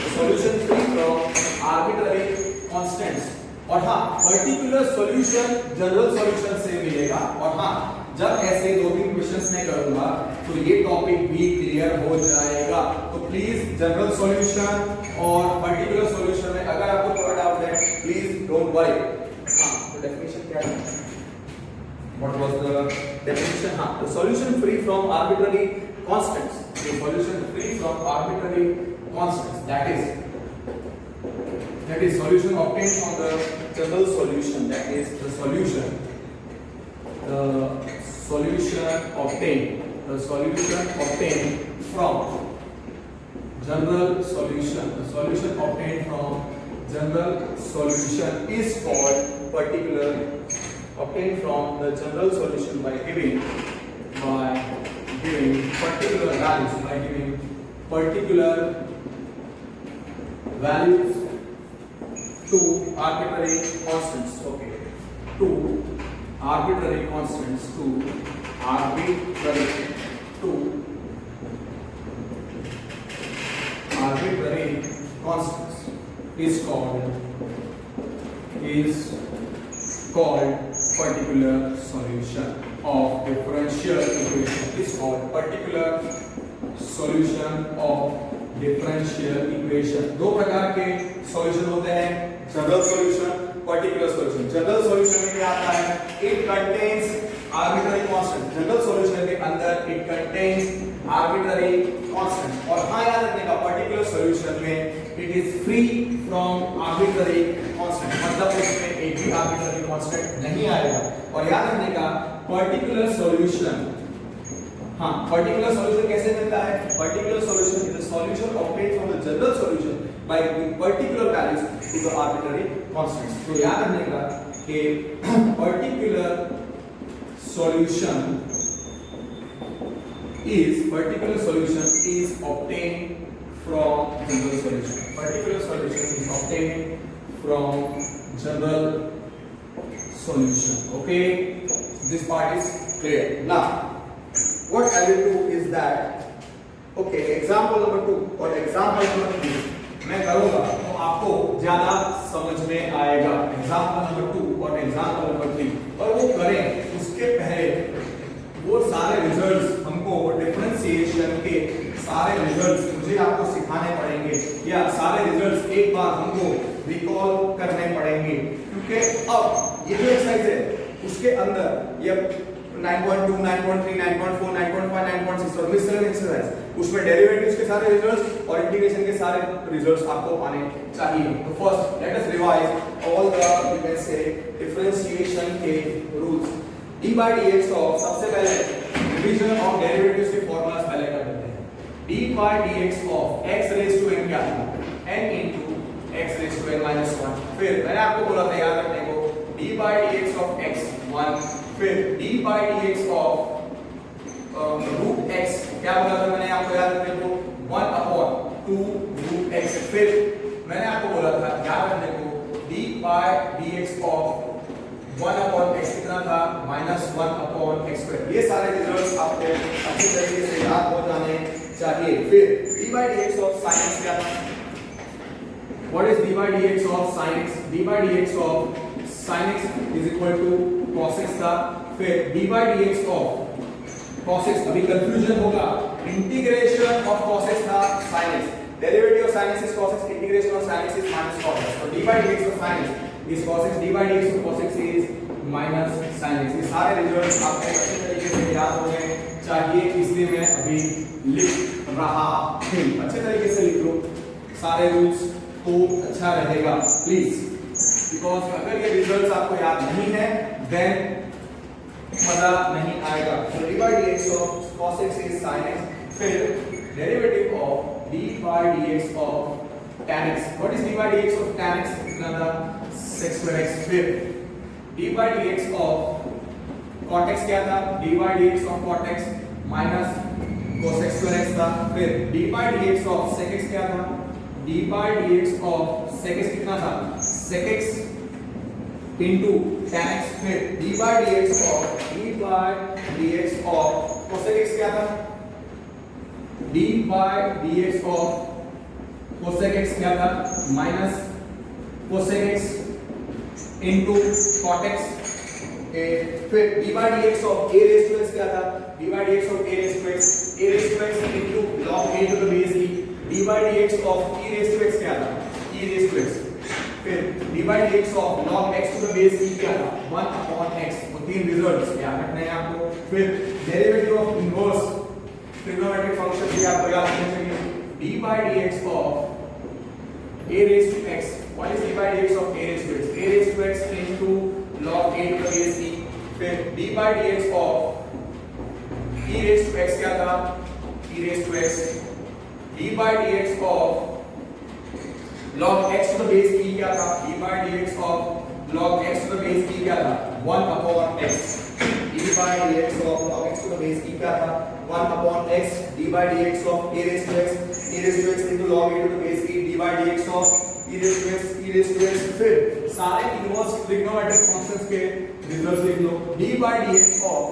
The solution free from arbitrary constants. और हाँ, particular solution general solution से मिलेगा. और हाँ, जब ऐसे 2-3 questions मैं करूंगा तो ये टॉपिक भी क्लियर हो जाएगा. तो प्लीज जनरल सॉल्यूशन और पर्टिकुलर सॉल्यूशन में अगर आपको थोड़ा डाउट है, प्लीज डोंट वरी. हाँ, तो डेफिनेशन क्या है? What was the definition? हाँ, the solution free from arbitrary constants. The solution free from arbitrary constants, that is solution obtained from the general solution. That is the solution obtained from general solution. The solution obtained from general solution is called particular. Obtained from the general solution by giving particular values to arbitrary constants. Okay, to arbitrary constants is called particular solution of differential equation. Is called particular solution of differential equation. दो प्रकार के solution होते हैं, general solution, particular solution. General solution में क्या आता है? It contains arbitrary constant. General solution के अंदर इट कंटेन्स आर्बिट्ररी कांस्टेंट. और हाँ, याद रखने का, पर्टिकुलर सॉल्यूशन में it is free from arbitrary constant. मतलब उसमें एक भी आर्बिट्ररी कांस्टेंट नहीं आएगा. और याद रखने का, पर्टिकुलर सॉल्यूशन, हाँ, पर्टिकुलर सॉल्यूशन कैसे मिलता है? Particular solution is the solution obtained from the general solution by giving particular values to the arbitrary constants. तो याद रखने का कि particular solution is obtained from general solution. Particular solution is obtained from general solution. Okay, this part is clear. Now what I will do is that, okay, example number 2 और example number 3 मैं करूंगा तो आपको ज्यादा समझ में आएगा. example number 2 और example number 3, और वो करें उसके पहले वो सारे रिजल्ट्स हमको डिफरेंशिएशन के सारे रिजल्ट्स मुझे आपको सिखाने पड़ेंगे, या सारे रिजल्ट्स एक बार हमको रिकॉल करने पड़ेंगे. क्योंकि अब ये जो एक्सरसाइज है उसके अंदर ये 9.2, 9.3, 9.4, 9.5, 9.6 और मिसलेनियस एक्सरसाइज, उसमें डेरिवेटिव्स के सारे रिजल्ट्स और इंटीग्रेशन के सारे रिजल्ट्स आपको आने चाहिए. तो first let us revise all the, you can say, differentiation के rules. d by dx of, सबसे पहले डिवीजन ऑफ डेरिवेटिव्स के फॉर्मूलास पहले कर देते हैं. d by dx of x raised to n क्या था? n into x raised to n minus 1. फिर मैंने आपको बोला था याद रखने को, d by dx of x 1, फिर d by dx ऑफ रूट x क्या बोला था मैंने आपको याद रखने को, 1/2 रूट x. फिर मैंने आपको बोला था याद रखने को d by dx of 1 upon x कितना था -1 अपॉन x स्क्वायर। ये सारे रिजल्ट्स आपको अच्छी तरीके से याद हो जाने चाहिए। फिर d by dx of sin x क्या था? What is d by dx of sin x? d by dx of sin x is equal to cos x था। फिर d by dx of cos x, अभी confusion होगा, integration of cos x था sin x, derivative of sin x is cos x, integration of sin x is minus cos x। तो d by dx of sin x is cos x, d by dx of cos x is minus sin x। ये सारे results आपको अच्छे तरीके से याद होने चाहिए, इसलिए मैं अभी लिख रहा हूं। अच्छे तरीके से लिख लो सारे रूल्स तो अच्छा रहेगा प्लीज, बिकॉज अगर ये रिजल्ट्स आपको याद नहीं है देन मजा नहीं आएगा। तो d by dx of cos x is sin x, फिर derivative of d by dx of tan x। What is d by dx of tan x? इतना था sec square x। फिर d by dx of cot x क्या था? d by dx of cot x minus cos x square x था। फिर d by dx of sec x क्या था? d by dx of sec x कितना था? sec x into tan x। फिर d by dx of cosec x क्या था? d by dx of cosec x क्या था? minus cosec x into cot x। फिर d by dx of a raised to x क्या था? d by dx of a raised to x into log a to the base e। d by dx of e raised to x क्या था? e raised to x। फिर d by dx of log x to the base e क्या था? 1 upon x। वो तीन results याद रखने हैं आपको। फिर derivative of inverse trigonometric function भी आपको याद होना चाहिए। d by dx of a raised to x। What is d by dx of a raised to x? a raised to x into log a to the base e। फिर d by dx of e raised to x क्या था? e raised to x। d by dx of log x to the base e क्या था? d by dx of log x to the base e क्या था? 1 upon x। d by dx of log x to the base e क्या था? 1 upon x। d by dx of a raised to x into log a to the base e। d by dx of e raised to x। फिर सारे inverse trigonometric functions के results लिख लो। d by dx of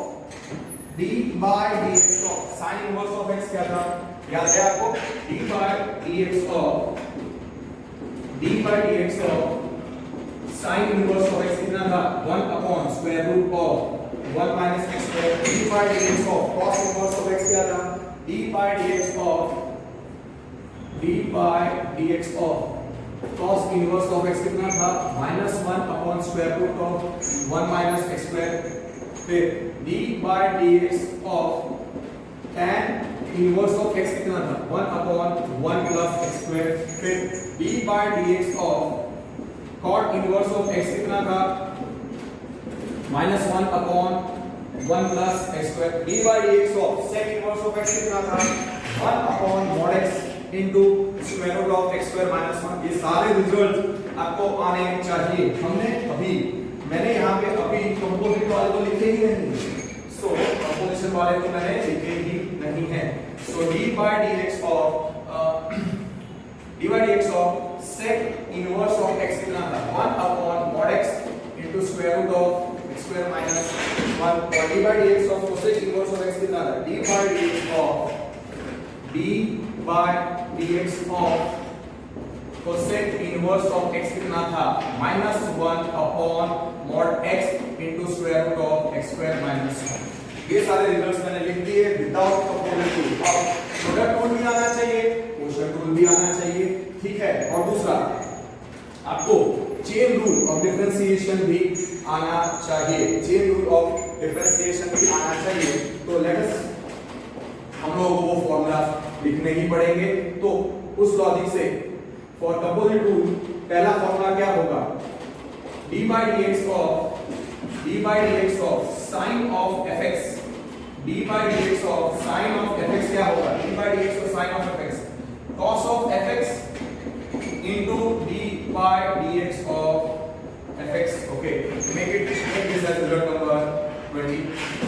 sin inverse of x क्या था? याद है आपको? d by dx of sin inverse of x कितना था? 1 upon square root of 1 minus x square। d by dx of cos inverse of x क्या था? d by dx of cos inverse of x कितना था? -1 upon square root of 1 minus x square। फिर d by dx of tan inverse of x कितना था? 1 upon 1 plus x square। फिर d by dx of cot inverse of x कितना था? -1 upon 1 plus x square। d by dx of sec inverse of x कितना था? 1 upon mod x into square root of x square minus 1। ये सारे result आपको आने चाहिए। मैंने यहाँ पे अभी कंपोजिट वाले तो लिखे ही नहीं, सो कंपोजिशन वाले तो मैंने लिखे ही नहीं है। सो d by dx of sec inverse of x कितना था? 1 upon mod x into square root of x square minus 1। और d by dx of cosec inverse of x कितना था? d by dx of cosec inverse of x कितना था? -1 upon mod x into square root of x square minus 1। ये सारे results मैंने लिख दिए विदाउट कंपोनेंट रूल। अब प्रोडक्ट रूल भी आना चाहिए, क्वोशंट रूल भी आना चाहिए, ठीक है। और दूसरा आपको चेन रूल ऑफ डिफरेंशिएशन भी आना चाहिए। चेन रूल ऑफ डिफरेंशिएशन भी आना चाहिए। तो लेट अस हम लोगों को वो फॉर्मूला लिखने ही पड़ेंगे। तो उस लॉजिक से फॉर कंपोजिट रूल पहला फॉर्मूला क्या होगा? d by dx of sin of fx। d by dx of sin of fx क्या होगा? d by dx of sin of fx cos of fx into d by dx of fx। okay, make this as result number 20।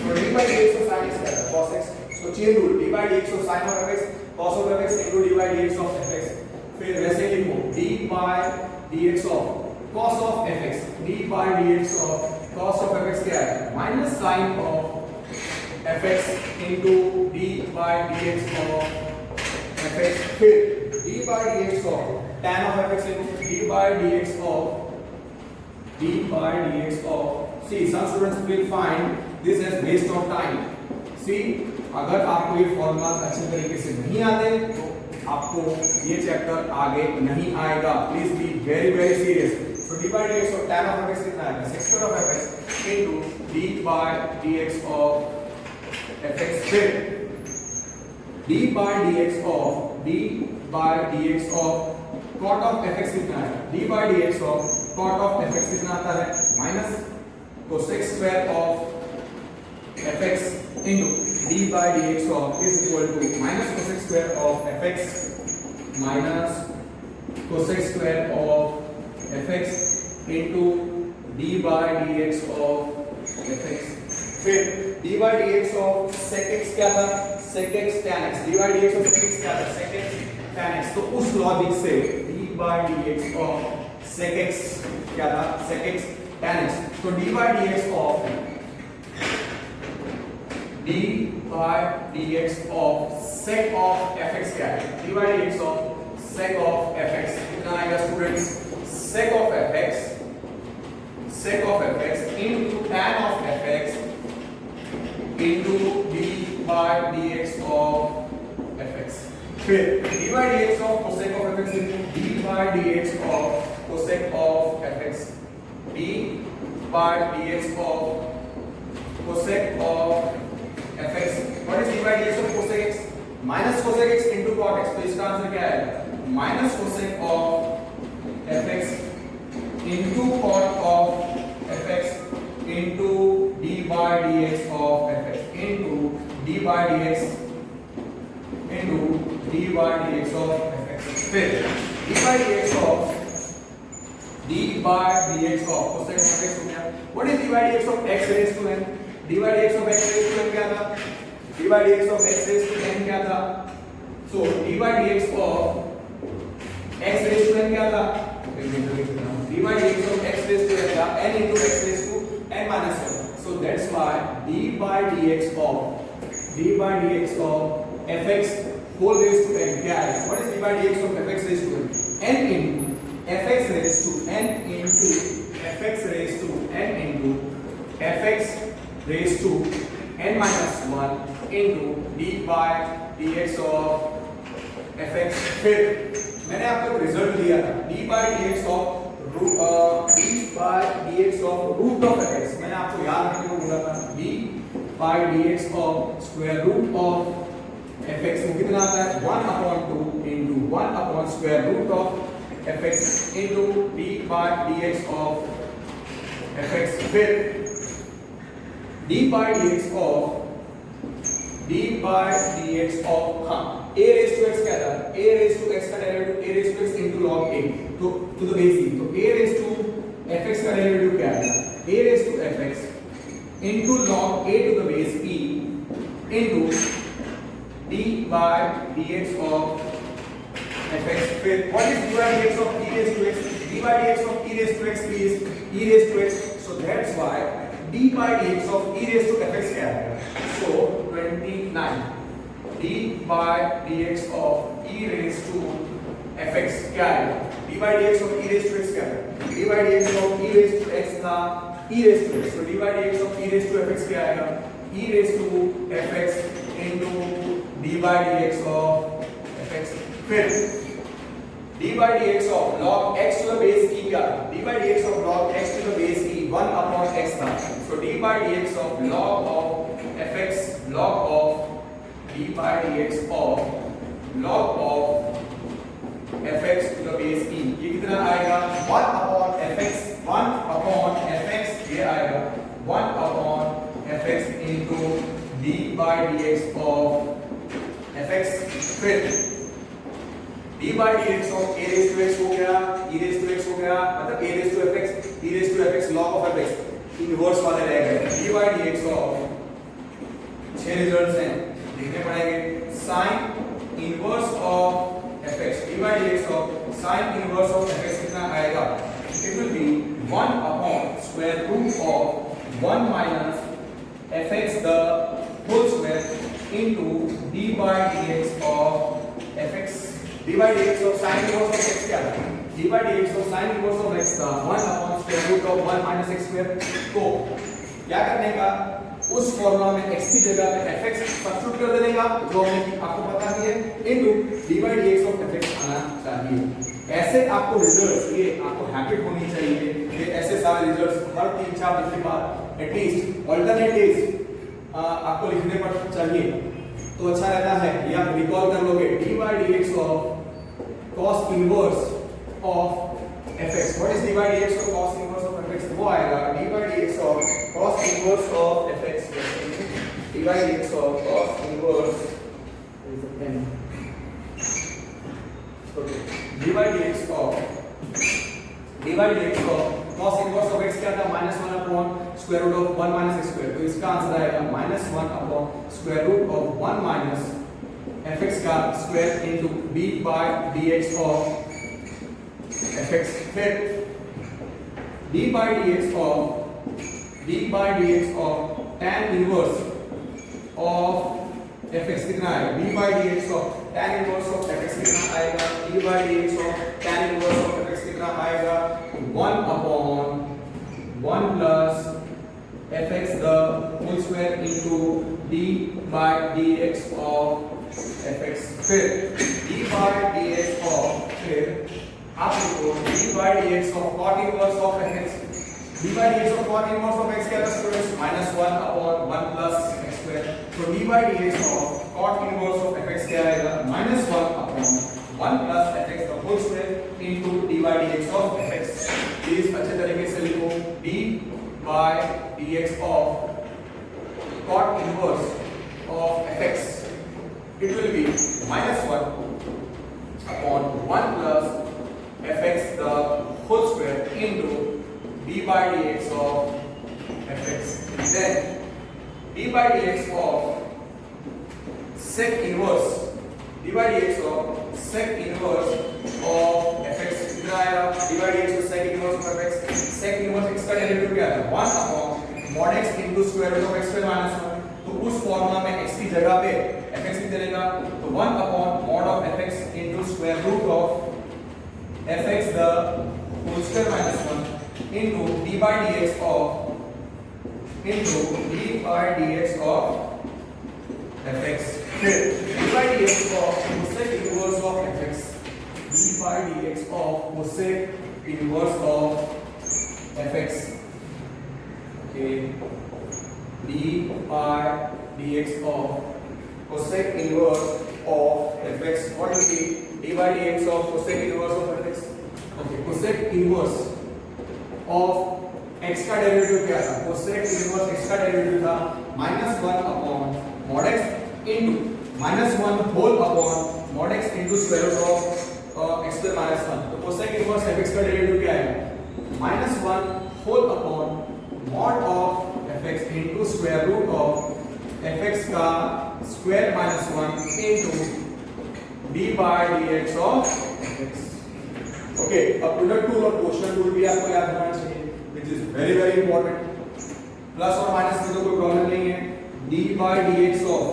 so d by dx of sin x cos x। so chain rule d by dx of sin of fx cos of fx into d by dx of fx। फिर वैसे लिखो d by dx of cos of fx d by dx of cos of fx क्या है minus sine of fx into d by dx of fx, फिर d by dx of tan of fx into d by dx of see some students will find this as waste of time. see अगर आपको ये formula अच्छे तरीके से नहीं आते तो आपको ये चैप्टर आगे नहीं आएगा. Please be very very serious. So d by dx of tan of fx कितना आएगा sec square of fx into d by dx of fx, फिर d by dx of cot of fx कितना है d by dx of cot of fx कितना आता है minus cosec square of fx into d by dx of is equal to minus cosec square of fx minus cosec square of fx into d by dx of fx, फिर d by dx of sec x क्या था sec x tan x, d by dx of sec x क्या था sec x tan x. तो उस logic से d by dx of sec x क्या था sec x tan x. तो d by dx of sec of fx क्या है d by dx of sec of fx कितना आएगा students sec of fx into tan of fx into d by dx of fx, फिर d by dx of cosec of fx into d by dx of cosec of fx, d by dx of cosec of fx. What is d by dx of cosec x? Minus cosec x into cot x. तो इसका answer क्या आएगा minus cosec of fx into cot of fx into d by dx of fx into d by dx of fx, फिर d by dx of cosec of fx हो गया. What is d by dx of x raised to n? d by dx of x raised to n क्या था d by dx of x raised to n क्या था. So d by dx of x raised to n क्या था d by dx of x raised to n था n into x raised to n minus 1. So that's why d by dx of fx whole raised to n क्या है. What is d by dx of fx raised to n? n into fx raised to n into fx raised to n into fx raised to n minus 1 into d by dx of fx. फिर मैंने आपको result दिया था d by dx of root of fx. मैंने आपको याद रखने को बोला था d by dx of square root of fx वो कितना आता है 1/2 into 1 square root of fx into d by dx of fx, फिर d by dx of a raised to x क्या था a raised to x का derivative a raised to x into log a तो to the base e. तो a raised to fx का derivative क्या है a raised to fx into log a to the base e into d by dx of fx, फिर what is d by dx of e raised to x? d by dx of e raised to x is e raised to x. So that's why d by dx of e raised to fx क्या है. So 29 d by dx of e raised to fx क्या है d by dx of e raised to x क्या है d by dx of e raised to x था e raised to x. So d by dx of e raised to fx क्या आएगा e raised to fx into d by dx of fx, फिर d by dx of log x to the base e क्या d by dx of log x to the base e 1/x था. So d by dx of log of fx log of d by dx of log of fx to the base e ये कितना आएगा 1/fx ये आएगा 1/fx into d by dx of fx, फिर d by dx of a raised to x हो गया e raised to x हो गया मतलब a raised to fx e raised to fx log of fx inverse वाले रह गए d by dx of 6 results हैं लिखने पड़ेंगे sin inverse of fx d by dx of sin inverse of fx कितना आएगा it will be 1/square root of 1 minus fx the whole square into d by dx of fx. d by dx of sin inverse of x क्या है? d by dx of sin inverse of x का 1 upon square root of 1 minus x square. तो क्या करने का, उस formula में x की जगह पे fx सब्स्टिट्यूट कर देने का, जो हमने आपको पता ही है, into d by dx of fx आना चाहिए. ऐसे आपको रिजल्ट्स, ये आपको हैबिट होनी चाहिए कि ऐसे सारे रिजल्ट्स हर 3-4 दिन के बाद एटलीस्ट ऑल्टरनेट डेज आपको लिखने पर चाहिए, तो अच्छा रहता है. ये आप रिकॉल कर लोगे, d by dx of cos inverse of fx. What is d by dx of cos inverse of fx? वो आएगा d by dx of cos inverse of fx. d by dx of cos inverse is n. Okay. d by dx of cos inverse of x क्या था? -1 upon square root of 1 minus x square. तो इसका answer आएगा -1 upon square root of 1 minus fx का square into d by dx of fx. फिर d by dx of tan inverse of fx कितना आएगा? d by dx of tan inverse of fx कितना आएगा? d by dx of tan inverse of fx कितना आएगा? 1 upon 1 plus fx the whole square into d by dx of fx. फिर d by dx of, फिर आप लिखो d by dx of cot inverse of fx. d by dx of cot inverse of x क्या था students? -1 upon 1 plus x square. तो d by dx of cot inverse of fx क्या आएगा? -1 upon 1 plus fx the whole square into d by dx of fx. Please अच्छे तरीके से लिखो, d by dx of cot inverse of fx, it will be -1 upon 1 plus fx the whole square into d by dx of fx. Then d by dx of sec inverse, d by dx of sec inverse of fx कितना आएगा? d by dx of sec inverse of fx. sec inverse x का derivative क्या था? 1 upon mod x into square root of x square minus 1. तो उस formula में x की जगह पे fx कितना चलेगा? तो 1 upon mod of fx into square root of fx the whole square minus 1 into d by dx of fx. फिर d by dx of cosec inverse of fx, d by dx of cosec inverse of fx. Okay, d by dx of cosec inverse of fx. What will be d by dx of cosec inverse of fx? Okay, cosec inverse of x का derivative क्या था? cosec inverse x का derivative था -1 upon mod x into -1 whole upon mod x into square root of x square minus 1. तो cosec inverse fx का derivative क्या आएगा? -1 whole upon mod of fx into square root of fx का square minus 1 into d by dx of fx. Okay, अब product rule और quotient rule भी आपको याद होना चाहिए, which is very very important. Plus और माइनस में तो कोई प्रॉब्लम नहीं है. d by dx of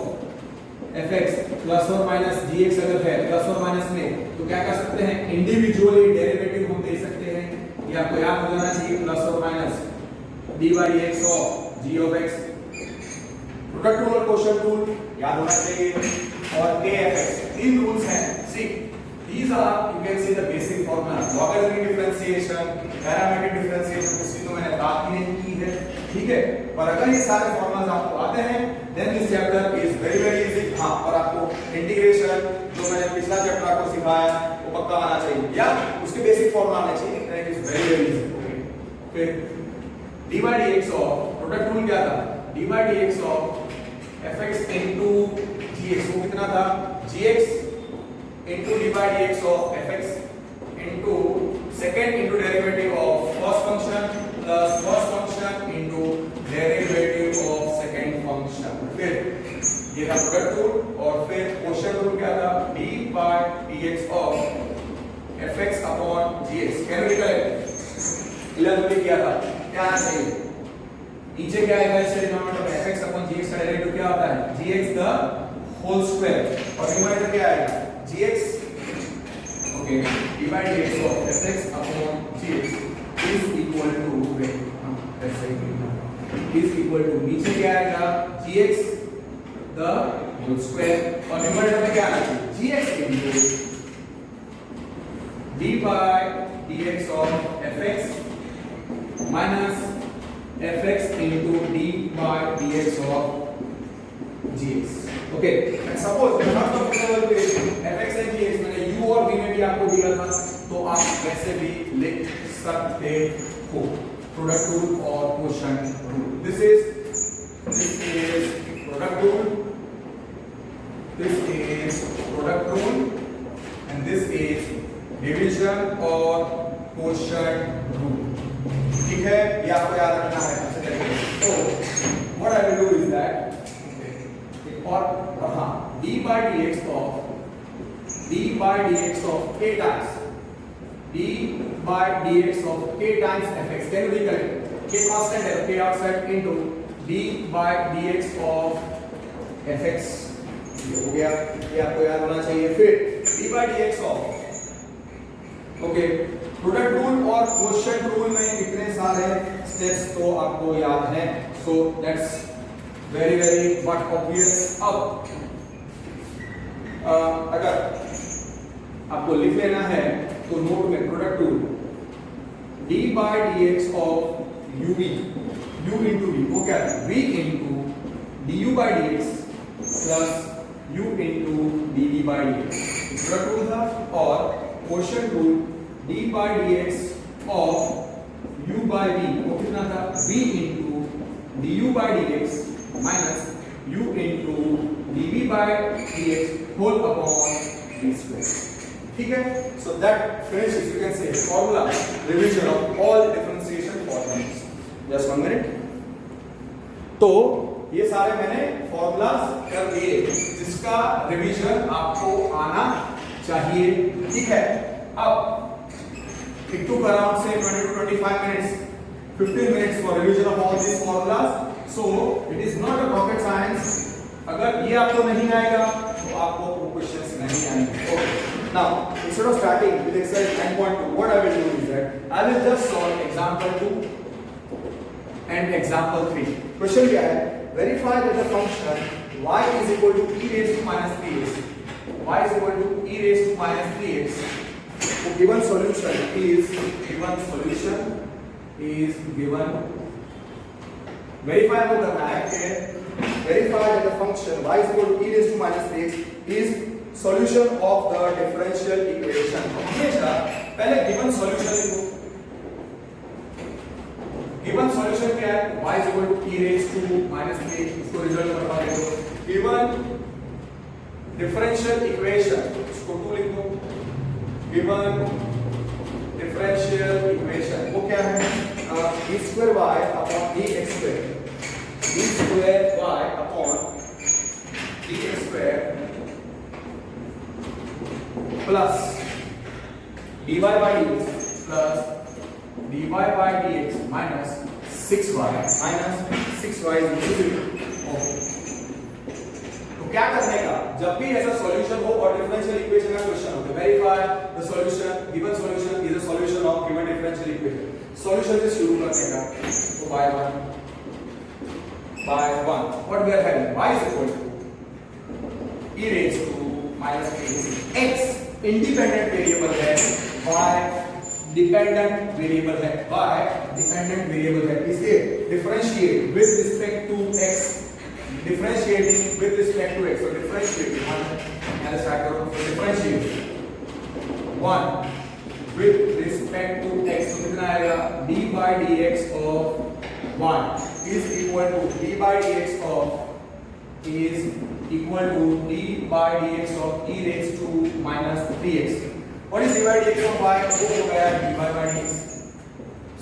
fx plus और माइनस dx अगर है प्लस और माइनस में, तो क्या कर सकते हैं? इंडिविजुअली डेरिवेटिव हम दे सकते हैं. ये आपको याद हो जाना चाहिए, प्लस और minus d by dx of g of x. Product rule और क्वोशिएंट रूल याद होना चाहिए. और kfx, तीन रूल्स हैं. सी these are, you can see the basic formula. Logarithmic differentiation, parametric differentiation, उसकी तो मैंने बात ही नहीं की है, ठीक है. पर अगर ये सारे फॉर्मूलाज आपको आते हैं, then this chapter is very very easy. हाँ, और आपको इंटीग्रेशन जो मैंने पिछला चैप्टर आपको सिखाया वो पक्का आना चाहिए, या उसके बेसिक फॉर्मूला आना चाहिए. That is very very easy. Okay. फिर d by dx of product rule क्या था? d by dx of fx into gx, वो कितना था? gx into d by dx of fx into second into derivative of first function plus first function into derivative of second function. फिर ये था product rule. और फिर quotient rule क्या था? d by dx of fx upon gx. Can you recollect? 11 में किया था, क्या आना चाहिए? नीचे क्या आएगा इससे डिनोमिनेटर में fx अपॉन gx का डेरिवेटिव क्या होता है gx द होल स्क्वायर और न्यूमरेटर क्या आएगा gx okay d by dx of fx upon gx is equal to ऐसे ही is equal to नीचे क्या आएगा gx द होल स्क्वायर और न्यूमरेटर में क्या आएगा gx into d by dx of fx minus fx into d by dx of gx. Okay, and suppose the first option पे fx and gx मैंने u और v में भी आपको दिया था तो आप वैसे भी लिख सकते हो प्रोडक्ट रूल और quotient rule. This is product rule, this is product rule and this is division और quotient rule. ठीक है, ये आपको याद रखना है सबसे पहले. तो what I will do is that और हाँ d by dx of k times d by dx of k times fx can we correct k constant है k outside into d by dx of fx ये हो गया. ये आपको याद होना चाहिए. फिर d by dx of okay product rule और क्वोशिएंट रूल में इतने सारे स्टेप्स तो आपको याद हैं. So that's very very but obvious. अब अगर आपको लिख लेना है तो नोट में product rule d by dx of uv u into v वो क्या है v into du by dx plus u into dv by dx product rule था. और quotient rule d by dx of u by v वो कितना था v into du by dx minus u into dv by dx whole upon v square. ठीक है. So that finishes you can say formula revision of all differentiation formulas. Just 1 minute. तो ये सारे मैंने formulas कर दिए जिसका रिवीजन आपको आना चाहिए. ठीक है. अब it took around say 20 to 25 minutes, 15 minutes for revision of all these formulas. So it is not a rocket science. अगर ये आपको नहीं आएगा तो आपको क्वेश्चंस नहीं आएंगे. Okay. Now instead of starting with exercise 9.2, what I will do is that I will just solve example 2 and example 3. Question क्या है? Verify that the function y is equal to e raised to minus 3x. Y is equal to e raised to minus 3x. So given solution is given. Verify वो करना है कि verify that the function y is equal to e raised to minus 3x is solution of the differential equation. हमेशा पहले given solution लिखो. given solution क्या है? y is equal to e raised to minus 3x. इसको result बता दो. given differential equation इसको 2 लिख दो. given differential equation वो क्या है? d square y upon dx square. d square y upon dx square plus dy by dx plus dy by dx minus 6y is equal to 0. तो क्या करने का जब भी ऐसा सॉल्यूशन हो और डिफरेंशियल इक्वेशन का क्वेश्चन हो तो verify the solution given solution is a solution of given differential equation. Solution से शुरू करने का तो by 1 what we are having y is equal to e raised to minus 3 x independent variable है y dependent variable है इसलिए differentiate with respect to x differentiating with respect to x. So differentiate and start करो. So differentiate 1 with respect to x. तो कितना आएगा? d by dx of 1 is equal to d by dx of d by dx of e raised to minus 3x. What is d by dx of y? वो हो गया dy by dx.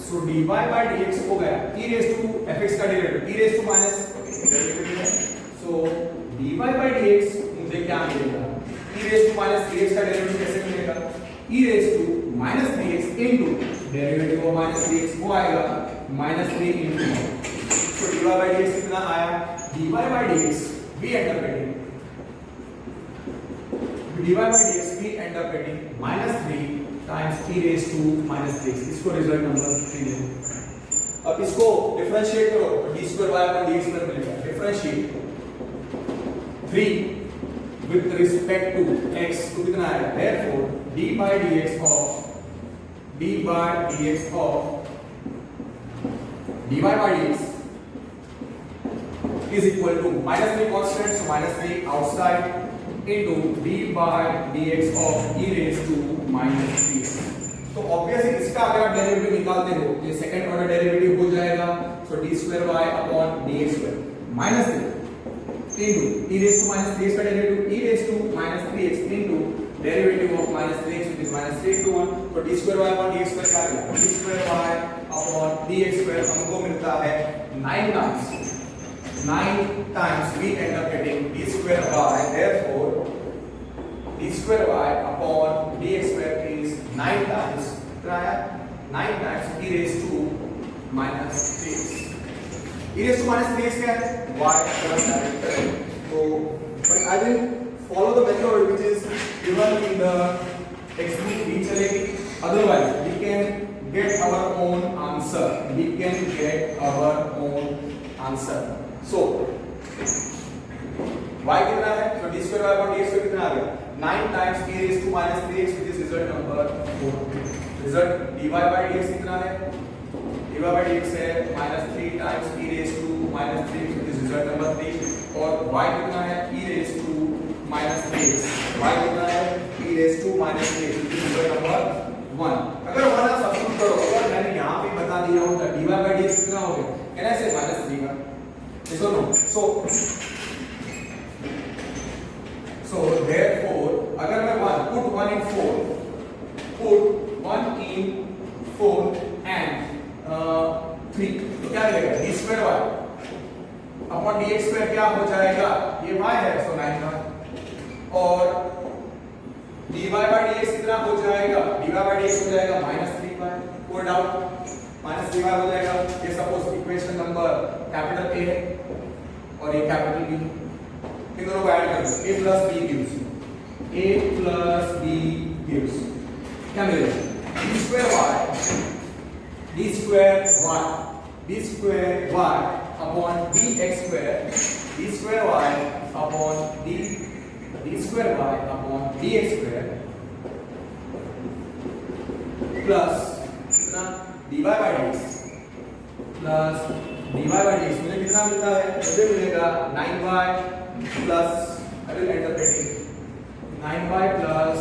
So dy by dx हो गया e raised to fx का derivative e raised to minus so dy by dx मुझे क्या मिलेगा? e raised to minus 3x का डेरिवेटिव कैसे मिलेगा? e raised to minus 3x into derivative of minus 3x वो आएगा minus 3 into so dy by dx कितना आया, dy by dx we end up getting dy by dx we end up getting -3 times e raised to -3, इसको result number 3 ले। अब इसको differentiate करो तो d square y upon dx square मिलेगा। Differentiate 3 with respect to x तो कितना आएगा, therefore d by dx of dy by dx is equal to -3 constant, so -3 outside into d by dx of e raised to -3। तो obviously इसका अगर आप derivative निकालते हो ये सेकंड ऑर्डर डेरिवेटिव हो जाएगा, सो d square y upon dx square -3 into e raised to -3 का derivative e raised to -3x into derivative of -3x which is -3 into 1, तो d square y upon dx square क्या मिला, d square y upon dx square हमको मिलता है 9 times we end up getting d square y, therefore d square y upon dx square is 9 times 9 times e raised to -3x। e raised to -3x क्या है, y plus direct, तो but I will follow the method which is given in the textbook भी चलेगी, otherwise we can get our own answer, so y कितना है, so d square y upon dx square कितना आ गया, 9 times e raised to -3x which is result number 4। result dy by dx कितना है, dy by dx है -3 times e raised to -3 which is result number 3, और y कितना है, e raised to -3x, y कितना है, e raised to -3x which is result number 1। अगर 1 आप सब्स्टिट्यूट करो, अगर मैंने यहाँ पे बता दिया होता dy by dx कितना हो गया, कैन आई से -3 का, yes or no, so therefore अगर मैं put 1 in 4 and 3 तो क्या मिलेगा, d square y upon dx square क्या हो जाएगा, ये y है, so 9 का, और dy by dx कितना हो जाएगा, dy by dx हो जाएगा -3y, कोई डाउट, -3y हो जाएगा। ये suppose equation number capital A है और ये कैपिटल B, इन दोनों को ऐड कर दो, a plus b gives क्या मिलेगा, d square y upon dx square, d square y upon dx square plus कितना dy by dx मुझे कितना मिलता है, मुझे मिलेगा 9y plus I will end up getting 9y plus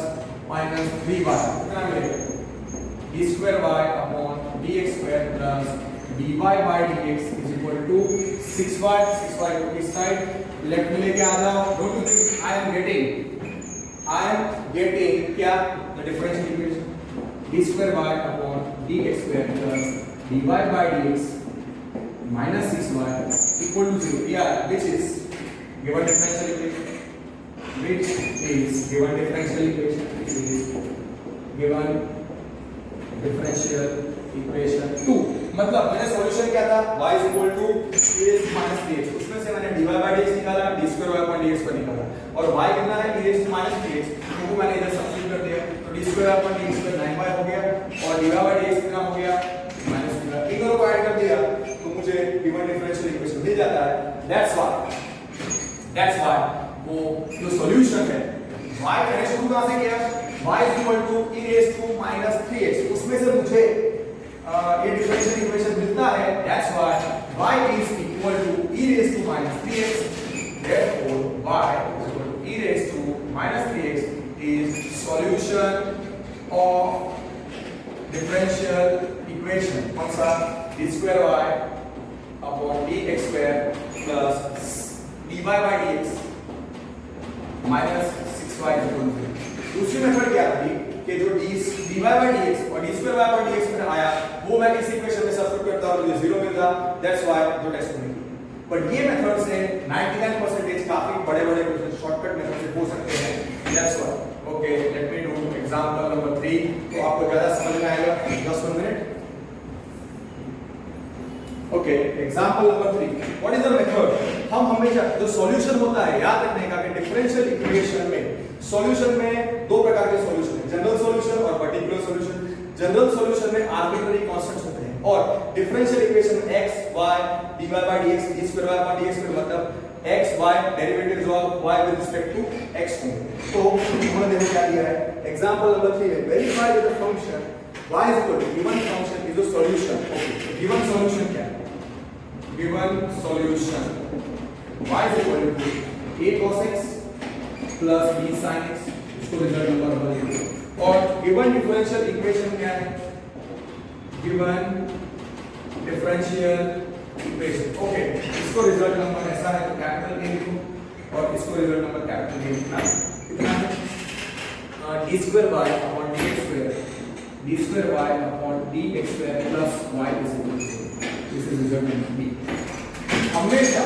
-3y कितना मिलेगा, d square y upon dx square plus dy by dx is equal to 6y को इस साइड लेफ्ट में लेके आ जाओ, don't you think I am getting क्या, the differential equation d square y upon dx square plus dy by dx minus 6y equal to 0, yeah, which is given differential equation, equation 2। मतलब मेरा solution क्या था, y is equal to e raised to -3x, उसमें से मैंने dy by dx निकाला, d square y upon dx पर निकाला, और y कितना है, e raised to -3x, तो मैंने इधर सब्स्टिट्यूट कर दिया, तो d square upon dx पर 9y हो गया, और dy by dx कितना हो गया, -3y, इन दोनों को ऐड कर दिया तो मुझे गिवन डिफरेंशियल इक्वेशन मिल जाता है। दैट्स व्हाई वो जो सॉल्यूशन है, y मैंने शुरू कहां से किया, y is equal to e raised to -3x, उसमें से मुझे ये डिफरेंशियल इक्वेशन मिलता है, that's why y is equal to e raised to -3x, therefore y is equal to e raised to -3x is solution of differential equation, कौन सा, d square y upon dx square plus dy by dx minus 6y is equal to 0। दूसरी method क्या थी कि जो dy by dx और d square y upon dx में आया वो मैं इस इक्वेशन में सब्स्टिट्यूट करता हूं, मुझे 0 मिलता, दैट्स व्हाई जो टेस्ट में की। बट ये मेथड से 99% काफी बड़े-बड़े क्वेश्चन शॉर्टकट मेथड से हो सकते हैं, that's why. Okay, let me do example number 3, तो आपको ज्यादा समझ में आएगा, 10 minute. Okay, example number 3, what is the method? हम हमेशा जो सॉल्यूशन होता है याद रखने का कि डिफरेंशियल इक्वेशन में सॉल्यूशन में दो प्रकार के सॉल्यूशन है, जनरल सॉल्यूशन और पर्टिकुलर सॉल्यूशन। जनरल सॉल्यूशन में आर्बिट्ररी कांस्टेंट्स होते हैं और डिफरेंशियल इक्वेशन में x y dy by dx d square y upon dx में मतलब x y derivatives of y with respect to x होंगे। तो उन्होंने देखो क्या दिया है, एग्जांपल नंबर 3 है, verify that the function y is equal to given function is a solution। Okay, given solution क्या है? Given solution y is equal to a cos x plus b sin x, इसको result number 1 लिखो। और given differential equation क्या है? Given differential equation, okay, इसको result number ऐसा है तो कैपिटल A लिखो और इसको रिजल्ट नंबर कैपिटल A लिखना है। कितना है? d square y upon dx square, d square y upon dx square plus y is equal to, this is result number B। हमेशा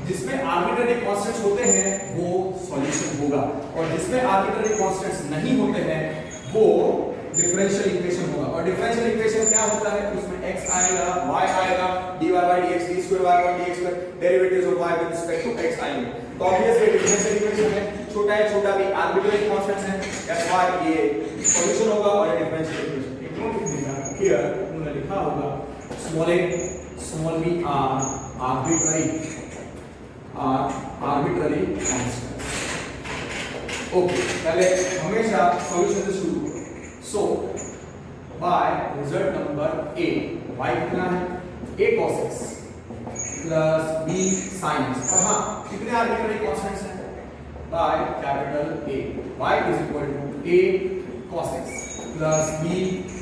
जिसमें आर्बिट्ररी कांस्टेंट्स होते हैं वो सॉल्यूशन होगा और जिसमें आर्बिट्ररी कांस्टेंट्स नहीं होते हैं वो डिफरेंशियल इक्वेशन होगा। और डिफरेंशियल इक्वेशन क्या होता है? उसमें x आएगा, y आएगा, dy by dx, d square y upon dx square, derivatives of y with respect to x आएंगे। तो ऑब्वियसली डिफरेंशियल इक्वेशन में छोटा है छोटा भी आर्बिट्ररी कांस्टेंट्स हैं, that's why ये सॉल्यूशन होगा और ये डिफरेंशियल इक्वेशन। एक नोट लिखिएगा, हियर उन्होंने लिखा होगा small a small b are arbitrary constants। Okay, पहले हमेशा सॉल्यूशन से शुरू। So by result number A, y कितना है? a cos x plus b sin x। और हाँ, कितने आर्बिट्ररी कांस्टेंट्स हैं? By capital A, y is equal to a cos x plus b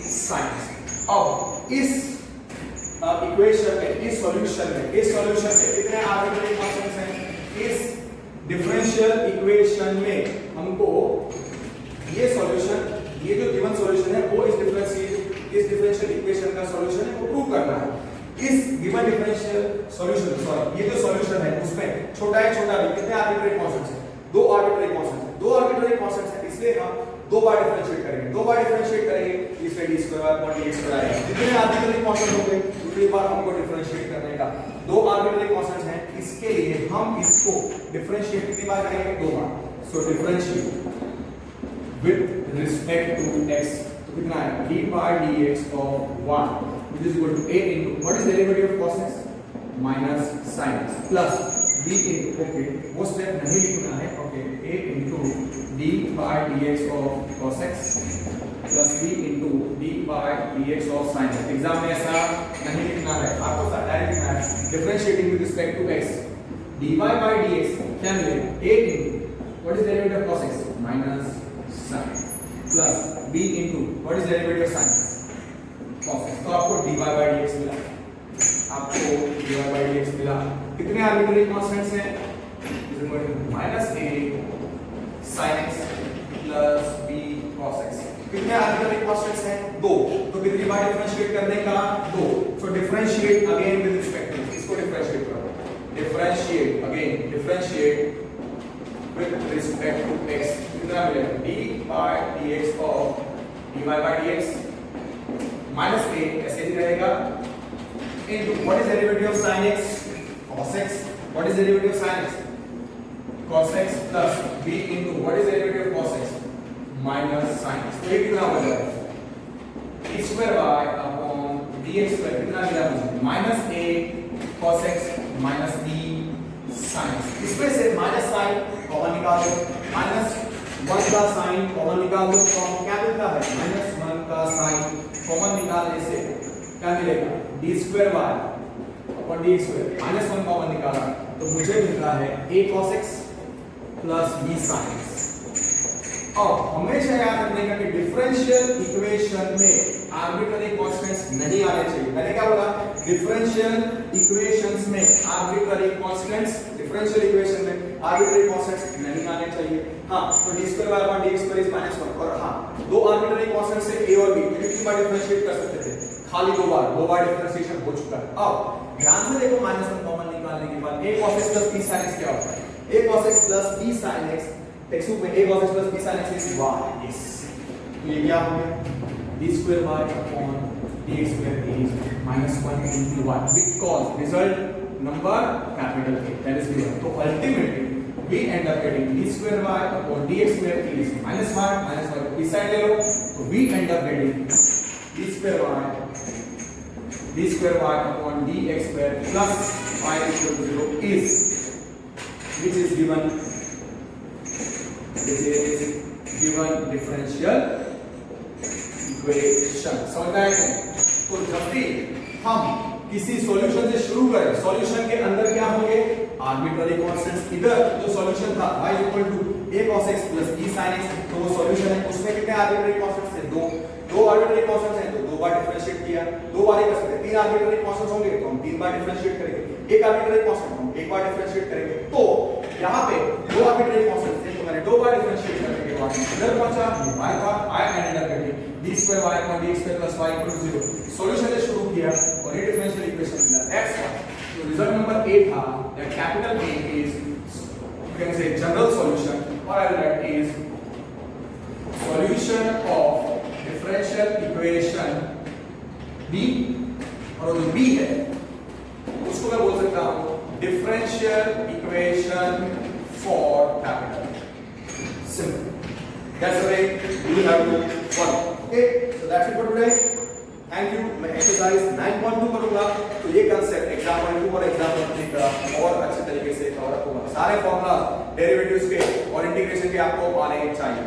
sin x। अब इस इक्वेशन में, इस सॉल्यूशन में कितने आर्बिट्ररी कांस्टेंट्स हैं? इस डिफरेंशियल इक्वेशन में हमको ये सॉल्यूशन, ये जो गिवन सॉल्यूशन है वो इस डिफरेंशियल इक्वेशन का सॉल्यूशन है वो प्रूव करना है। इस गिवन डिफरेंशियल सॉल्यूशन, सॉरी ये जो सॉल्यूशन है उसमें छोटा है छोटा भी कितने आर्बिट्ररी कांस्टेंट्स हैं? दो आर्बिट्ररी कांस्टेंट्स हैं, दो आर्बिट्ररी कांस्टेंट्स हैं, इसलिए हम दो बार डिफरेंशिएट करेंगे, इसलिए d square upon dx square आएगा। जितने आर्बिट्ररी कांस्टेंट होंगे उतनी बार हमको डिफरेंशिएट करने का, दो आर्बिट्ररी कांस्टेंट्स हैं, इसके लिए हम इसको डिफरेंशिएट कितनी बार करेंगे? दो बार। So differentiate with respect to x, तो कितना है? d by dx of 1 which is equal to a into what is derivative of cos x minus sin x plus b into, okay वो स्टेप नहीं लिखना है, okay, a into d by dx of cos x plus b into d by dx of sin x। Exam में ऐसा नहीं लिखना है, आपको डायरेक्ट लिखना है differentiating with respect to x, dy by dx क्या मिलेगा? a into what is derivative of cos x minus sin plus b into what is derivative of sin cos x। तो आपको dy by dx मिला, आपको dy by dx मिला। कितने arbitrary constants हैं? Minus a sin x plus b cos x। कितने arbitrary constants हैं? दो। तो कितनी बार डिफरेंशिएट करने का? दो। So differentiate again with respect to, इसको डिफरेंशिएट करो, differentiate again, differentiate with respect to x, कितना मिलेगा? d by dx of dy by dx minus a ऐसे ही रहेगा into what is derivative of sin x? cos x। what is derivative of sin x? cos x plus b into what is derivative of cos x? minus sin x। तो ये कितना हो जाएगा? d square y upon dx square कितना मिला मुझे? minus a cos x minus b sin x। इसमें से माइनस साइन कॉमन निकाल दो, माइनस 1 का साइन कॉमन निकाल दो, तो क्या मिलता है? माइनस 1 का साइन कॉमन निकालने से क्या मिलेगा? d square y upon dx square, minus 1 common निकाला तो मुझे मिलता है a cos x plus b sin x। अब हमेशा याद रखने का कि डिफरेंशियल इक्वेशन में आर्बिट्ररी कांस्टेंट्स नहीं आने चाहिए। मैंने क्या बोला? डिफरेंशियल इक्वेशंस में आर्बिट्ररी कांस्टेंट्स, डिफरेंशियल इक्वेशन में आर्बिट्ररी कांस्टेंट्स नहीं आने चाहिए। हां, तो d square y upon dx square is -1 और हां, दो आर्बिट्ररी कांस्टेंट्स से a और b कितनी बार डिफरेंशिएट कर सकते थे? खाली दो बार डिफरेंशिएशन हो चुका है। अब ध्यान से देखो, -1 कॉमन निकालने के बाद a cos x plus b sin x क्या होता है? a cos x plus b sin x, text book में a cos x plus b sin x is y। yes, तो ये क्या हो गया? d square y upon dx square is -1 into y because result number capital A that is given. So ultimately we end up getting d square y upon dx square is -1 इस side ले लो तो we end up getting d square y upon dx square plus y equal to 0 is which is given differential equation. समझ में आया? तो जब भी हम किसी सॉल्यूशन से शुरू करें, सॉल्यूशन के अंदर क्या होंगे? Arbitrary constants. इधर जो सॉल्यूशन था y equal to a cos x plus b sin x, तो वो सॉल्यूशन है, उसमें कितने आर्बिट्ररी कांस्टेंट्स थे? दो आर्बिट्ररी कांस्टेंट्स हैं, तो दो बार डिफरेंशिएट किया. दो बार ही कर सकते हैं. तीन आर्बिट्ररी कांस्टेंट्स होंगे तो हम तीन बार डिफरेंशिएट करेंगे. एक आर्बिट्ररी कांस्टेंट हम एक बार डिफरेंशिएट करेंगे. तो यहाँ पे दो आर्बिट्ररी कांस्टेंट्स थे, तो मैंने दो बार डिफरेंशिएट करने के बाद इधर पहुंचा, y था, I ended up getting d square y upon dx square plus y equal to 0. Solution से शुरू किया और ये डिफरेंशियल इक्वेशन मिला. दैट्स व्हाई तो रिजल्ट नंबर 8 था that capital A is you can say general solution or I will write is solution of differential equation B और जो B है उसको मैं बोल सकता हूँ differential equation for capital. Simple. That's the way you have to follow. Okay, so that's it for today. Thank you. मैं exercise 9.2 करूंगा तो ये कांसेप्ट एग्जाम्पल 2 और एग्जाम्पल 3 का और अच्छे तरीके से कवर अप होगा. सारे फॉर्मूला डेरिवेटिव्स के और इंटीग्रेशन के आपको आने चाहिए.